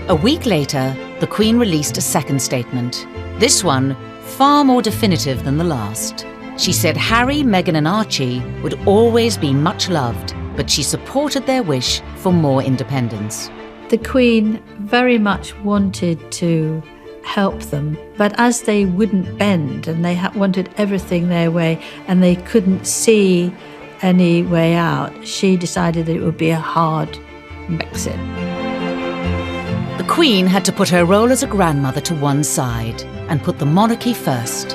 A week later, the Queen released a second statement. This one, far more definitive than the last. She said Harry, Meghan and Archie would always be much loved, but she supported their wish for more independence. The Queen very much wanted to help them, but as they wouldn't bend and they wanted everything their way and they couldn't see any way out, she decided that it would be a hard Brexit. The Queen had to put her role as a grandmother to one side and put the monarchy first.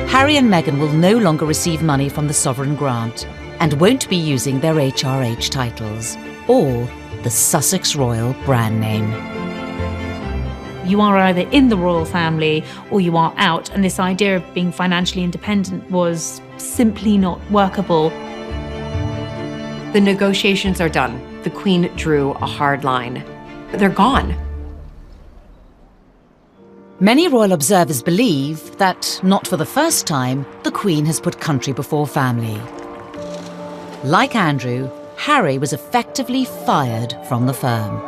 Harry and Meghan will no longer receive money from the sovereign grant and won't be using their HRH titles or the Sussex Royal brand name. You are either in the royal family or you are out, and this idea of being financially independent was simply not workable. The negotiations are done. The Queen drew a hard line. They're gone. Many royal observers believe that, not for the first time, the Queen has put country before family. Like Andrew, Harry was effectively fired from the firm.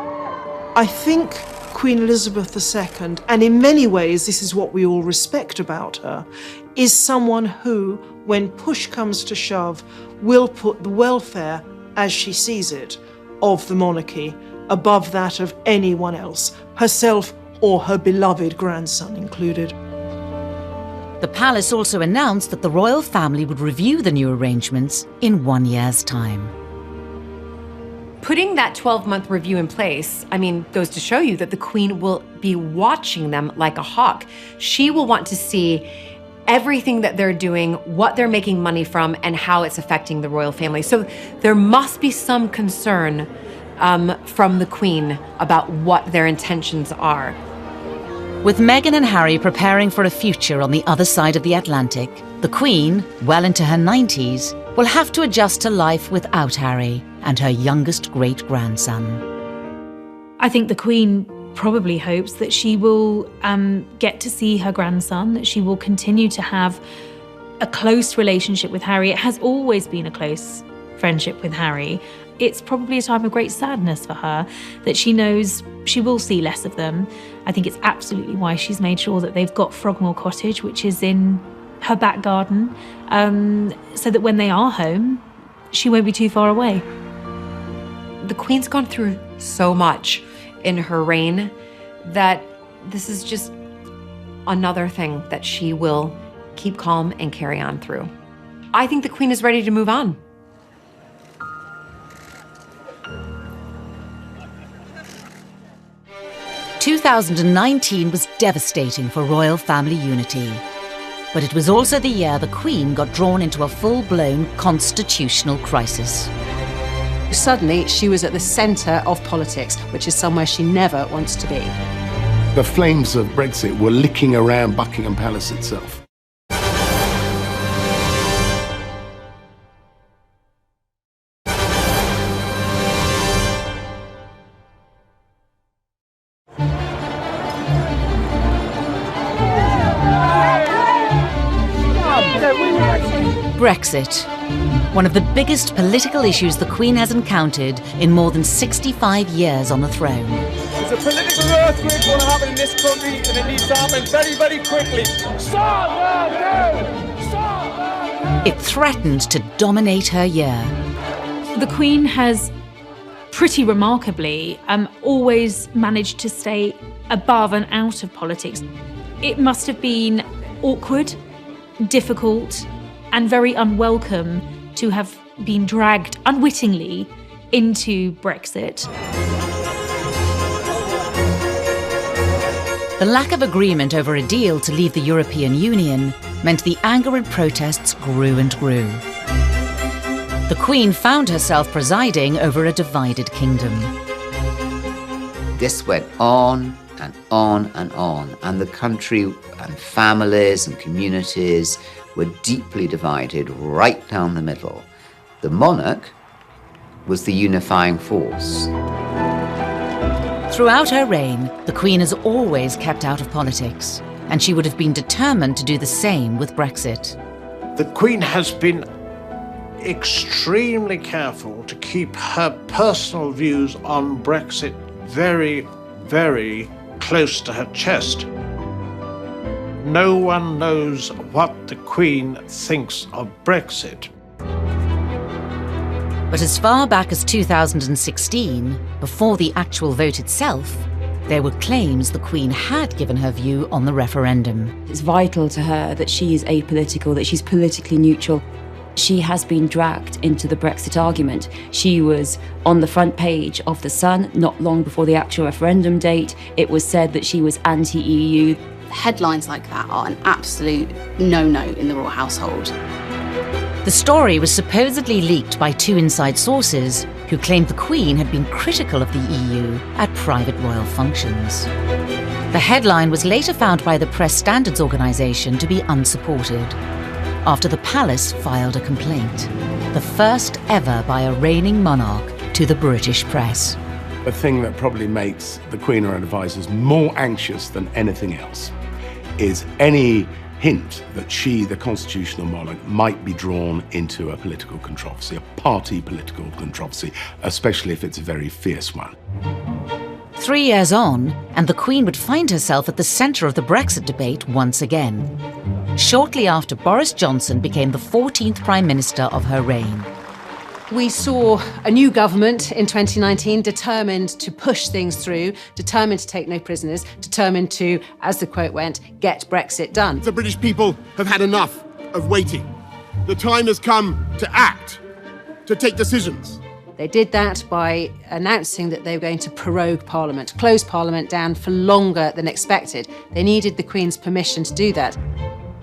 I think Queen Elizabeth II, and in many ways this is what we all respect about her, is someone who, when push comes to shove, will put the welfare, as she sees it, of the monarchy above that of anyone else, herself or her beloved grandson included. The palace also announced that the royal family would review the new arrangements in 1 year's time. Putting that 12-month review in place, goes to show you that the Queen will be watching them like a hawk. She will want to see everything that they're doing, what they're making money from, and how it's affecting the royal family. So there must be some concern from the Queen about what their intentions are. With Meghan and Harry preparing for a future on the other side of the Atlantic, the Queen, well into her 90s, will have to adjust to life without Harry and her youngest great-grandson. I think the Queen probably hopes that she will get to see her grandson, that she will continue to have a close relationship with Harry. It has always been a close friendship with Harry. It's probably a time of great sadness for her that she knows she will see less of them. I think it's absolutely why she's made sure that they've got Frogmore Cottage, which is in her back garden, so that when they are home, she won't be too far away. The Queen's gone through so much in her reign that this is just another thing that she will keep calm and carry on through. I think the Queen is ready to move on. "2019 was devastating for royal family unity. But it was also the year the Queen got drawn into a full-blown constitutional crisis. Suddenly, she was at the centre of politics, which is somewhere she never wants to be. The flames of Brexit were licking around Buckingham Palace itself. Brexit, one of the biggest political issues the Queen has encountered in more than 65 years on the throne. There's a political earthquake going to happen in this country, and it needs to happen very, very quickly. Stop that! Stop that! It threatened to dominate her year. The Queen has pretty remarkably, always managed to stay above and out of politics. It must have been awkward, difficult, and very unwelcome to have been dragged unwittingly into Brexit. The lack of agreement over a deal to leave the European Union meant the anger and protests grew and grew. The Queen found herself presiding over a divided kingdom. This went on and on and on, and the country and families and communities were deeply divided right down the middle. The monarch was the unifying force. Throughout her reign, the Queen has always kept out of politics, and she would have been determined to do the same with Brexit. The Queen has been extremely careful to keep her personal views on Brexit very, very close to her chest. No one knows what the Queen thinks of Brexit. But as far back as 2016, before the actual vote itself, there were claims the Queen had given her view on the referendum. It's vital to her that she is apolitical, that she's politically neutral. She has been dragged into the Brexit argument. She was on the front page of The Sun not long before the actual referendum date. It was said that she was anti-EU. Headlines like that are an absolute no-no in the royal household. The story was supposedly leaked by two inside sources who claimed the Queen had been critical of the EU at private royal functions. The headline was later found by the Press Standards Organisation to be unsupported, after the palace filed a complaint, the first ever by a reigning monarch to the British press. The thing that probably makes the Queen or her advisors more anxious than anything else is any hint that she, the constitutional monarch, might be drawn into a political controversy, a party political controversy, especially if it's a very fierce one. 3 years on, and the Queen would find herself at the centre of the Brexit debate once again, shortly after Boris Johnson became the 14th Prime Minister of her reign. We saw a new government in 2019 determined to push things through, determined to take no prisoners, determined to, as the quote went, get Brexit done. The British people have had enough of waiting. The time has come to act, to take decisions. They did that by announcing that they were going to prorogue Parliament, close Parliament down for longer than expected. They needed the Queen's permission to do that.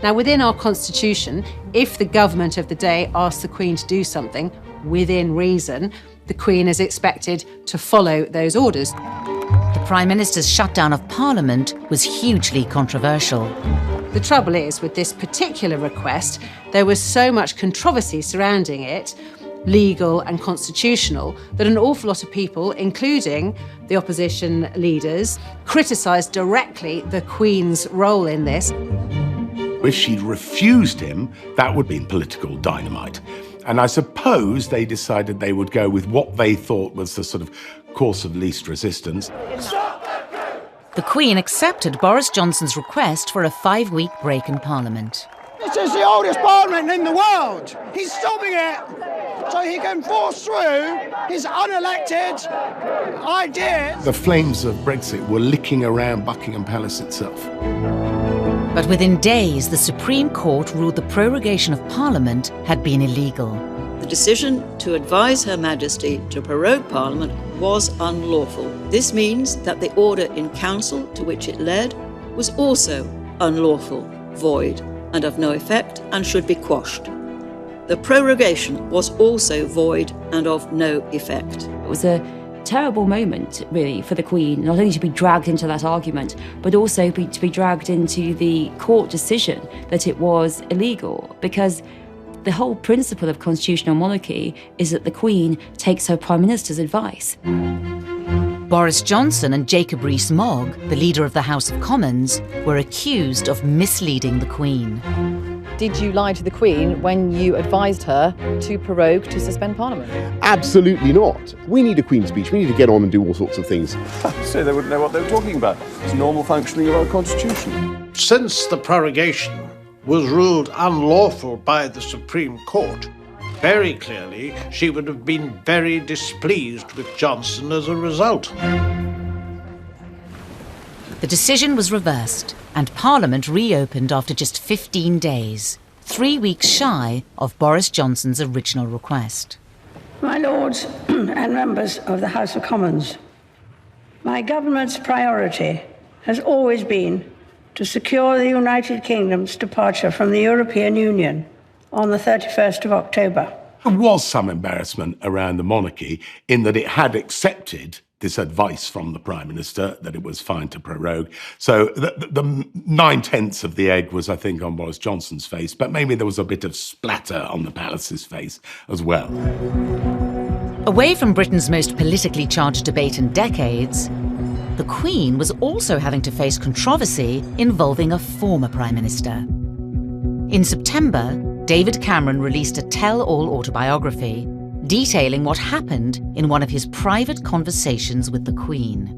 Now, within our constitution, if the government of the day asks the Queen to do something, within reason, the Queen is expected to follow those orders. The Prime Minister's shutdown of Parliament was hugely controversial. The trouble is, with this particular request, there was so much controversy surrounding it, legal and constitutional, that an awful lot of people, including the opposition leaders, criticised directly the Queen's role in this. If she'd refused him, that would have been political dynamite. And I suppose they decided they would go with what they thought was the sort of course of least resistance. The Queen accepted Boris Johnson's request for a 5-week break in Parliament. This is the oldest Parliament in the world. He's stopping it so he can force through his unelected ideas. The flames of Brexit were licking around Buckingham Palace itself. But within days, the Supreme Court ruled the prorogation of Parliament had been illegal. The decision to advise Her Majesty to prorogue Parliament was unlawful. This means that the order in council to which it led was also unlawful, void, and of no effect, and should be quashed. The prorogation was also void and of no effect. It was a terrible moment, really, for the Queen, not only to be dragged into that argument, but also to be dragged into the court decision that it was illegal, because the whole principle of constitutional monarchy is that the Queen takes her Prime Minister's advice. Boris Johnson and Jacob Rees-Mogg, the leader of the House of Commons, were accused of misleading the Queen. Did you lie to the Queen when you advised her to prorogue to suspend Parliament? Absolutely not. We need a Queen's speech. We need to get on and do all sorts of things. So they wouldn't know what they were talking about. It's normal functioning of our constitution. Since the prorogation was ruled unlawful by the Supreme Court, very clearly she would have been very displeased with Johnson as a result. The decision was reversed, and Parliament reopened after just 15 days, 3 weeks shy of Boris Johnson's original request. My Lords and members of the House of Commons, my government's priority has always been to secure the United Kingdom's departure from the European Union on the 31st of October. There was some embarrassment around the monarchy in that it had accepted this advice from the Prime Minister that it was fine to prorogue. So the 9/10 of the egg was, I think, on Boris Johnson's face, but maybe there was a bit of splatter on the palace's face as well. Away from Britain's most politically charged debate in decades, the Queen was also having to face controversy involving a former Prime Minister. In September, David Cameron released a tell-all autobiography detailing what happened in one of his private conversations with the Queen.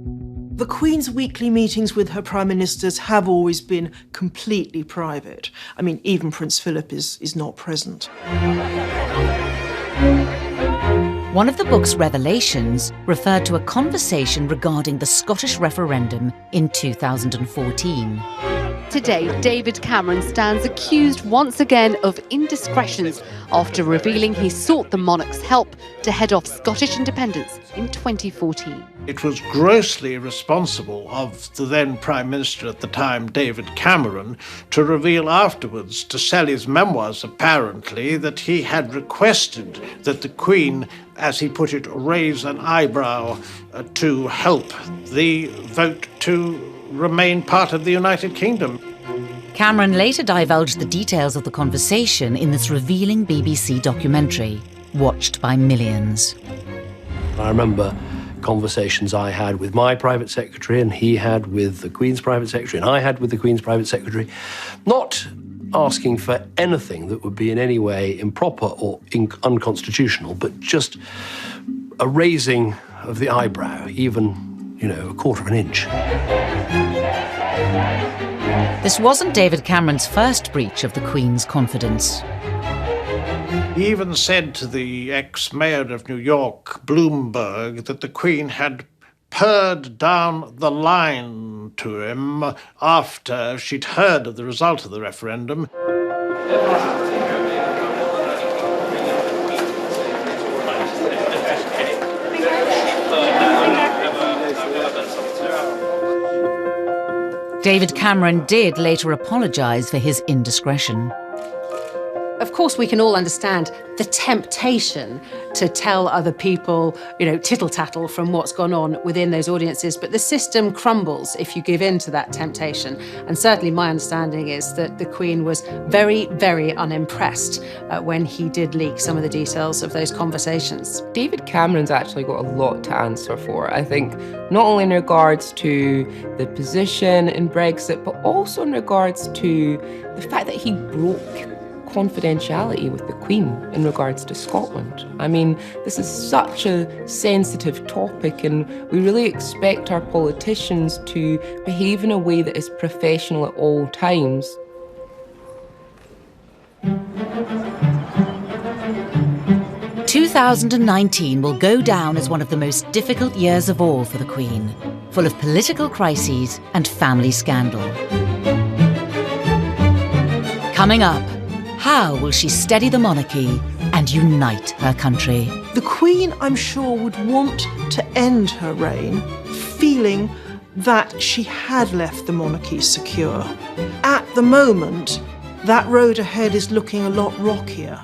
The Queen's weekly meetings with her Prime Ministers have always been completely private. I mean, even Prince Philip is not present. One of the book's revelations referred to a conversation regarding the Scottish referendum in 2014. Today, David Cameron stands accused once again of indiscretions after revealing he sought the monarch's help to head off Scottish independence in 2014. It was grossly irresponsible of the then Prime Minister at the time, David Cameron, to reveal afterwards, to sell his memoirs apparently, that he had requested that the Queen, as he put it, raise an eyebrow to help the vote to remain part of the United Kingdom. Cameron later divulged the details of the conversation in this revealing BBC documentary, watched by millions. I remember conversations I had with my private secretary and he had with the Queen's private secretary and I had with the Queen's private secretary, not asking for anything that would be in any way improper or unconstitutional, but just a raising of the eyebrow, even a quarter of an inch. This wasn't David Cameron's first breach of the Queen's confidence. He even said to the ex-mayor of New York, Bloomberg, that the Queen had purred down the line to him after she'd heard of the result of the referendum. David Cameron did later apologise for his indiscretion. Of course, we can all understand the temptation to tell other people, tittle-tattle from what's gone on within those audiences, but the system crumbles if you give in to that temptation. And certainly my understanding is that the Queen was very, very unimpressed when he did leak some of the details of those conversations. David Cameron's actually got a lot to answer for, I think, not only in regards to the position in Brexit, but also in regards to the fact that he broke confidentiality with the Queen in regards to Scotland. I mean, this is such a sensitive topic and we really expect our politicians to behave in a way that is professional at all times. " 2019 will go down as one of the most difficult years of all for the Queen, full of political crises and family scandal. Coming up, how will she steady the monarchy and unite her country? The Queen, I'm sure, would want to end her reign feeling that she had left the monarchy secure. At the moment, that road ahead is looking a lot rockier.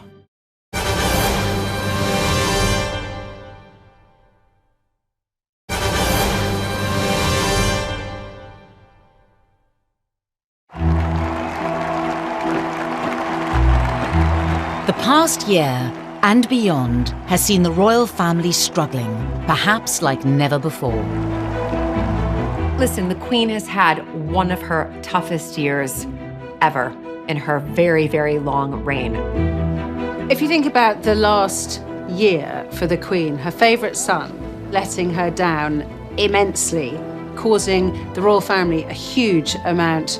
The past year and beyond has seen the royal family struggling, perhaps like never before. Listen, the Queen has had one of her toughest years ever in her very, very long reign. If you think about the last year for the Queen, her favourite son letting her down immensely, causing the royal family a huge amount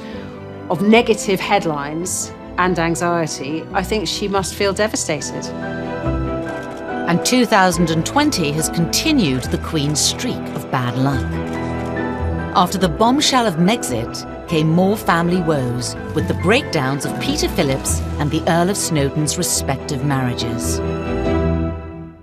of negative headlines and anxiety, I think she must feel devastated. And 2020 has continued the Queen's streak of bad luck. After the bombshell of Megxit came more family woes, with the breakdowns of Peter Phillips and the Earl of Snowdon's respective marriages.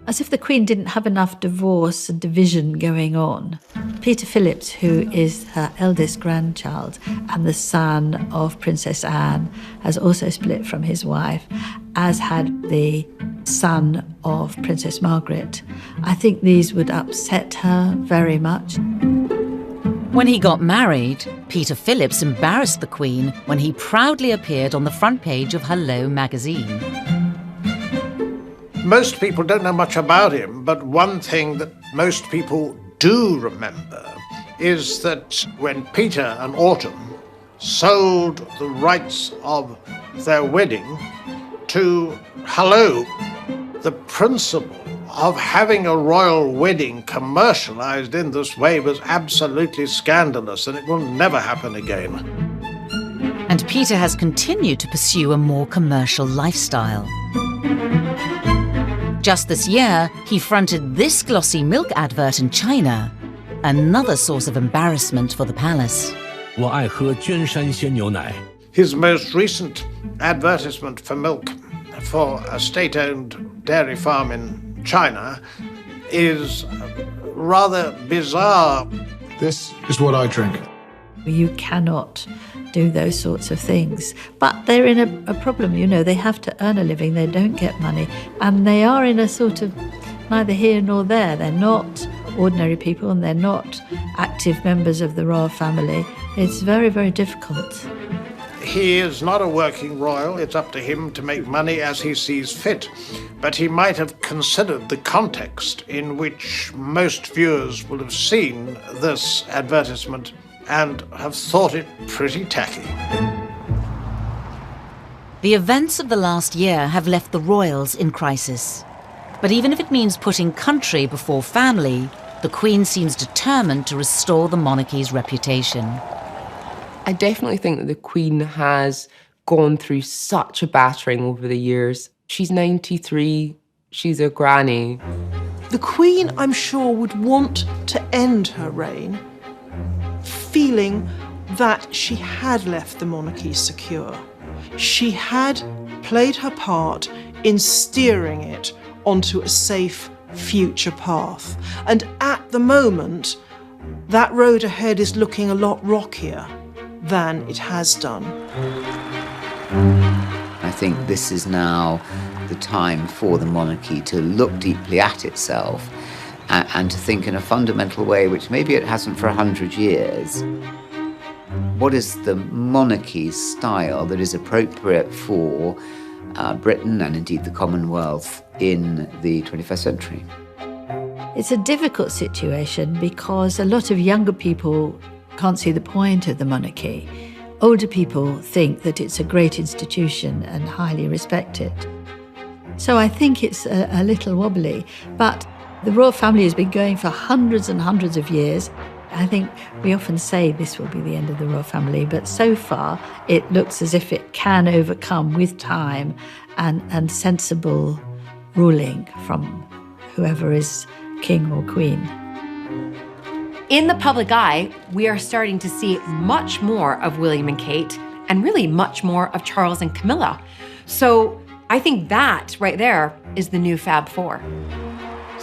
As if the Queen didn't have enough divorce and division going on, Peter Phillips, who is her eldest grandchild and the son of Princess Anne, has also split from his wife, as had the son of Princess Margaret. I think these would upset her very much. When he got married, Peter Phillips embarrassed the Queen when he proudly appeared on the front page of Hello magazine. Most people don't know much about him, but one thing that most people do remember is that when Peter and Autumn sold the rights of their wedding to Hello, the principle of having a royal wedding commercialized in this way was absolutely scandalous, and it will never happen again. And Peter has continued to pursue a more commercial lifestyle. Just this year, he fronted this glossy milk advert in China, another source of embarrassment for the palace. 我爱喝娟山鲜牛奶. His most recent advertisement for milk for a state-owned dairy farm in China is rather bizarre. This is what I drink. You cannot do those sorts of things. But they're in a problem, you know, they have to earn a living, they don't get money, and they are in a sort of neither here nor there. They're not ordinary people and they're not active members of the royal family. It's very, very difficult. He is not a working royal. It's up to him to make money as he sees fit. But he might have considered the context in which most viewers will have seen this advertisement and have thought it pretty tacky. The events of the last year have left the royals in crisis. But even if it means putting country before family, the Queen seems determined to restore the monarchy's reputation. I definitely think that the Queen has gone through such a battering over the years. She's 93, she's a granny. The Queen, I'm sure, would want to end her reign feeling that she had left the monarchy secure. She had played her part in steering it onto a safe future path. And at the moment, that road ahead is looking a lot rockier than it has done. I think this is now the time for the monarchy to look deeply at itself and to think in a fundamental way, which maybe it hasn't for 100 years. What is the monarchy's style that is appropriate for Britain and indeed the Commonwealth in the 21st century? It's a difficult situation because a lot of younger people can't see the point of the monarchy. Older people think that it's a great institution and highly respected. So I think it's a little wobbly, but the royal family has been going for hundreds and hundreds of years. I think we often say this will be the end of the royal family, but so far it looks as if it can overcome with time and sensible ruling from whoever is king or queen. In the public eye, we are starting to see much more of William and Kate, and really much more of Charles and Camilla. So I think that right there is the new Fab Four.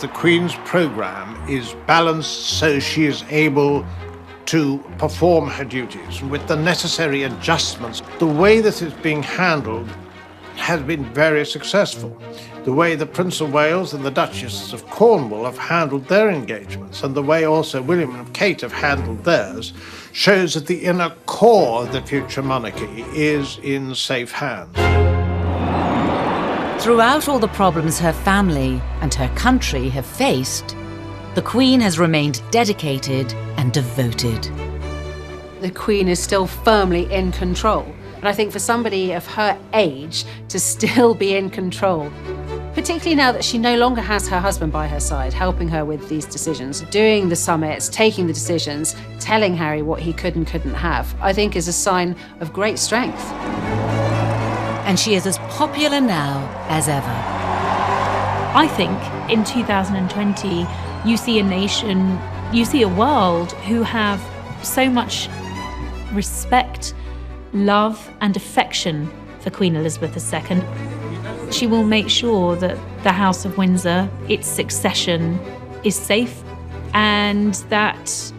The Queen's programme is balanced so she is able to perform her duties with the necessary adjustments. The way this is being handled has been very successful. The way the Prince of Wales and the Duchess of Cornwall have handled their engagements, and the way also William and Kate have handled theirs, shows that the inner core of the future monarchy is in safe hands. Throughout all the problems her family and her country have faced, the Queen has remained dedicated and devoted. The Queen is still firmly in control. And I think for somebody of her age to still be in control, particularly now that she no longer has her husband by her side, helping her with these decisions, doing the summits, taking the decisions, telling Harry what he could and couldn't have, I think is a sign of great strength. And she is as popular now as ever. I think in 2020, you see a nation, you see a world who have so much respect, love, and affection for Queen Elizabeth II. She will make sure that the House of Windsor, its succession, is safe and that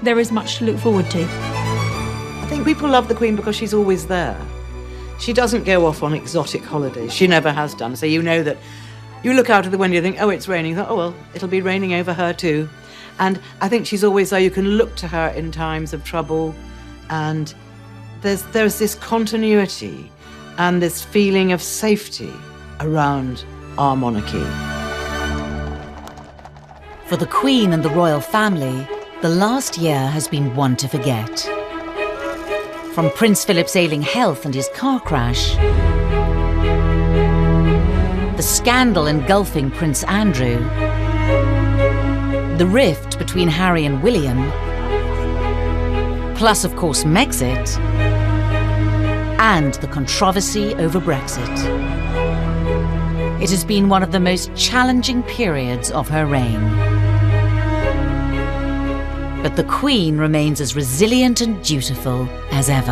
there is much to look forward to. I think people love the Queen because she's always there. She doesn't go off on exotic holidays. She never has done. So you know that you look out of the window, you think, oh, it's raining. You think, oh, well, it'll be raining over her too. And I think she's always there. You can look to her in times of trouble. And there's this continuity and this feeling of safety around our monarchy. For the Queen and the royal family, the last year has been one to forget. From Prince Philip's ailing health and his car crash, the scandal engulfing Prince Andrew, the rift between Harry and William, plus, of course, Megxit, and the controversy over Brexit. It has been one of the most challenging periods of her reign. But the Queen remains as resilient and dutiful as ever.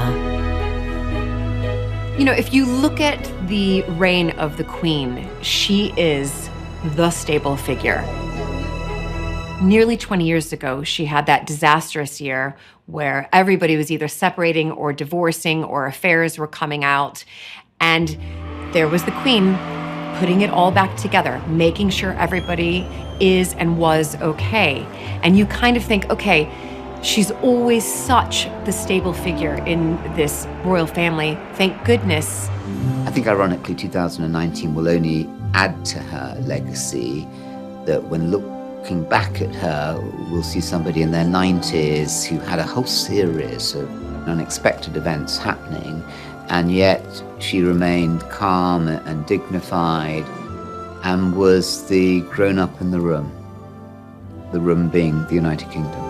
You know, if you look at the reign of the Queen, she is the stable figure. Nearly 20 years ago, she had that disastrous year where everybody was either separating or divorcing or affairs were coming out. And there was the Queen putting it all back together, making sure everybody is and was okay. And you kind of think, okay, she's always such the stable figure in this royal family. Thank goodness. I think ironically 2019 will only add to her legacy, that when looking back at her, we'll see somebody in their 90s who had a whole series of unexpected events happening, and yet she remained calm and dignified and was the grown-up in the room being the United Kingdom.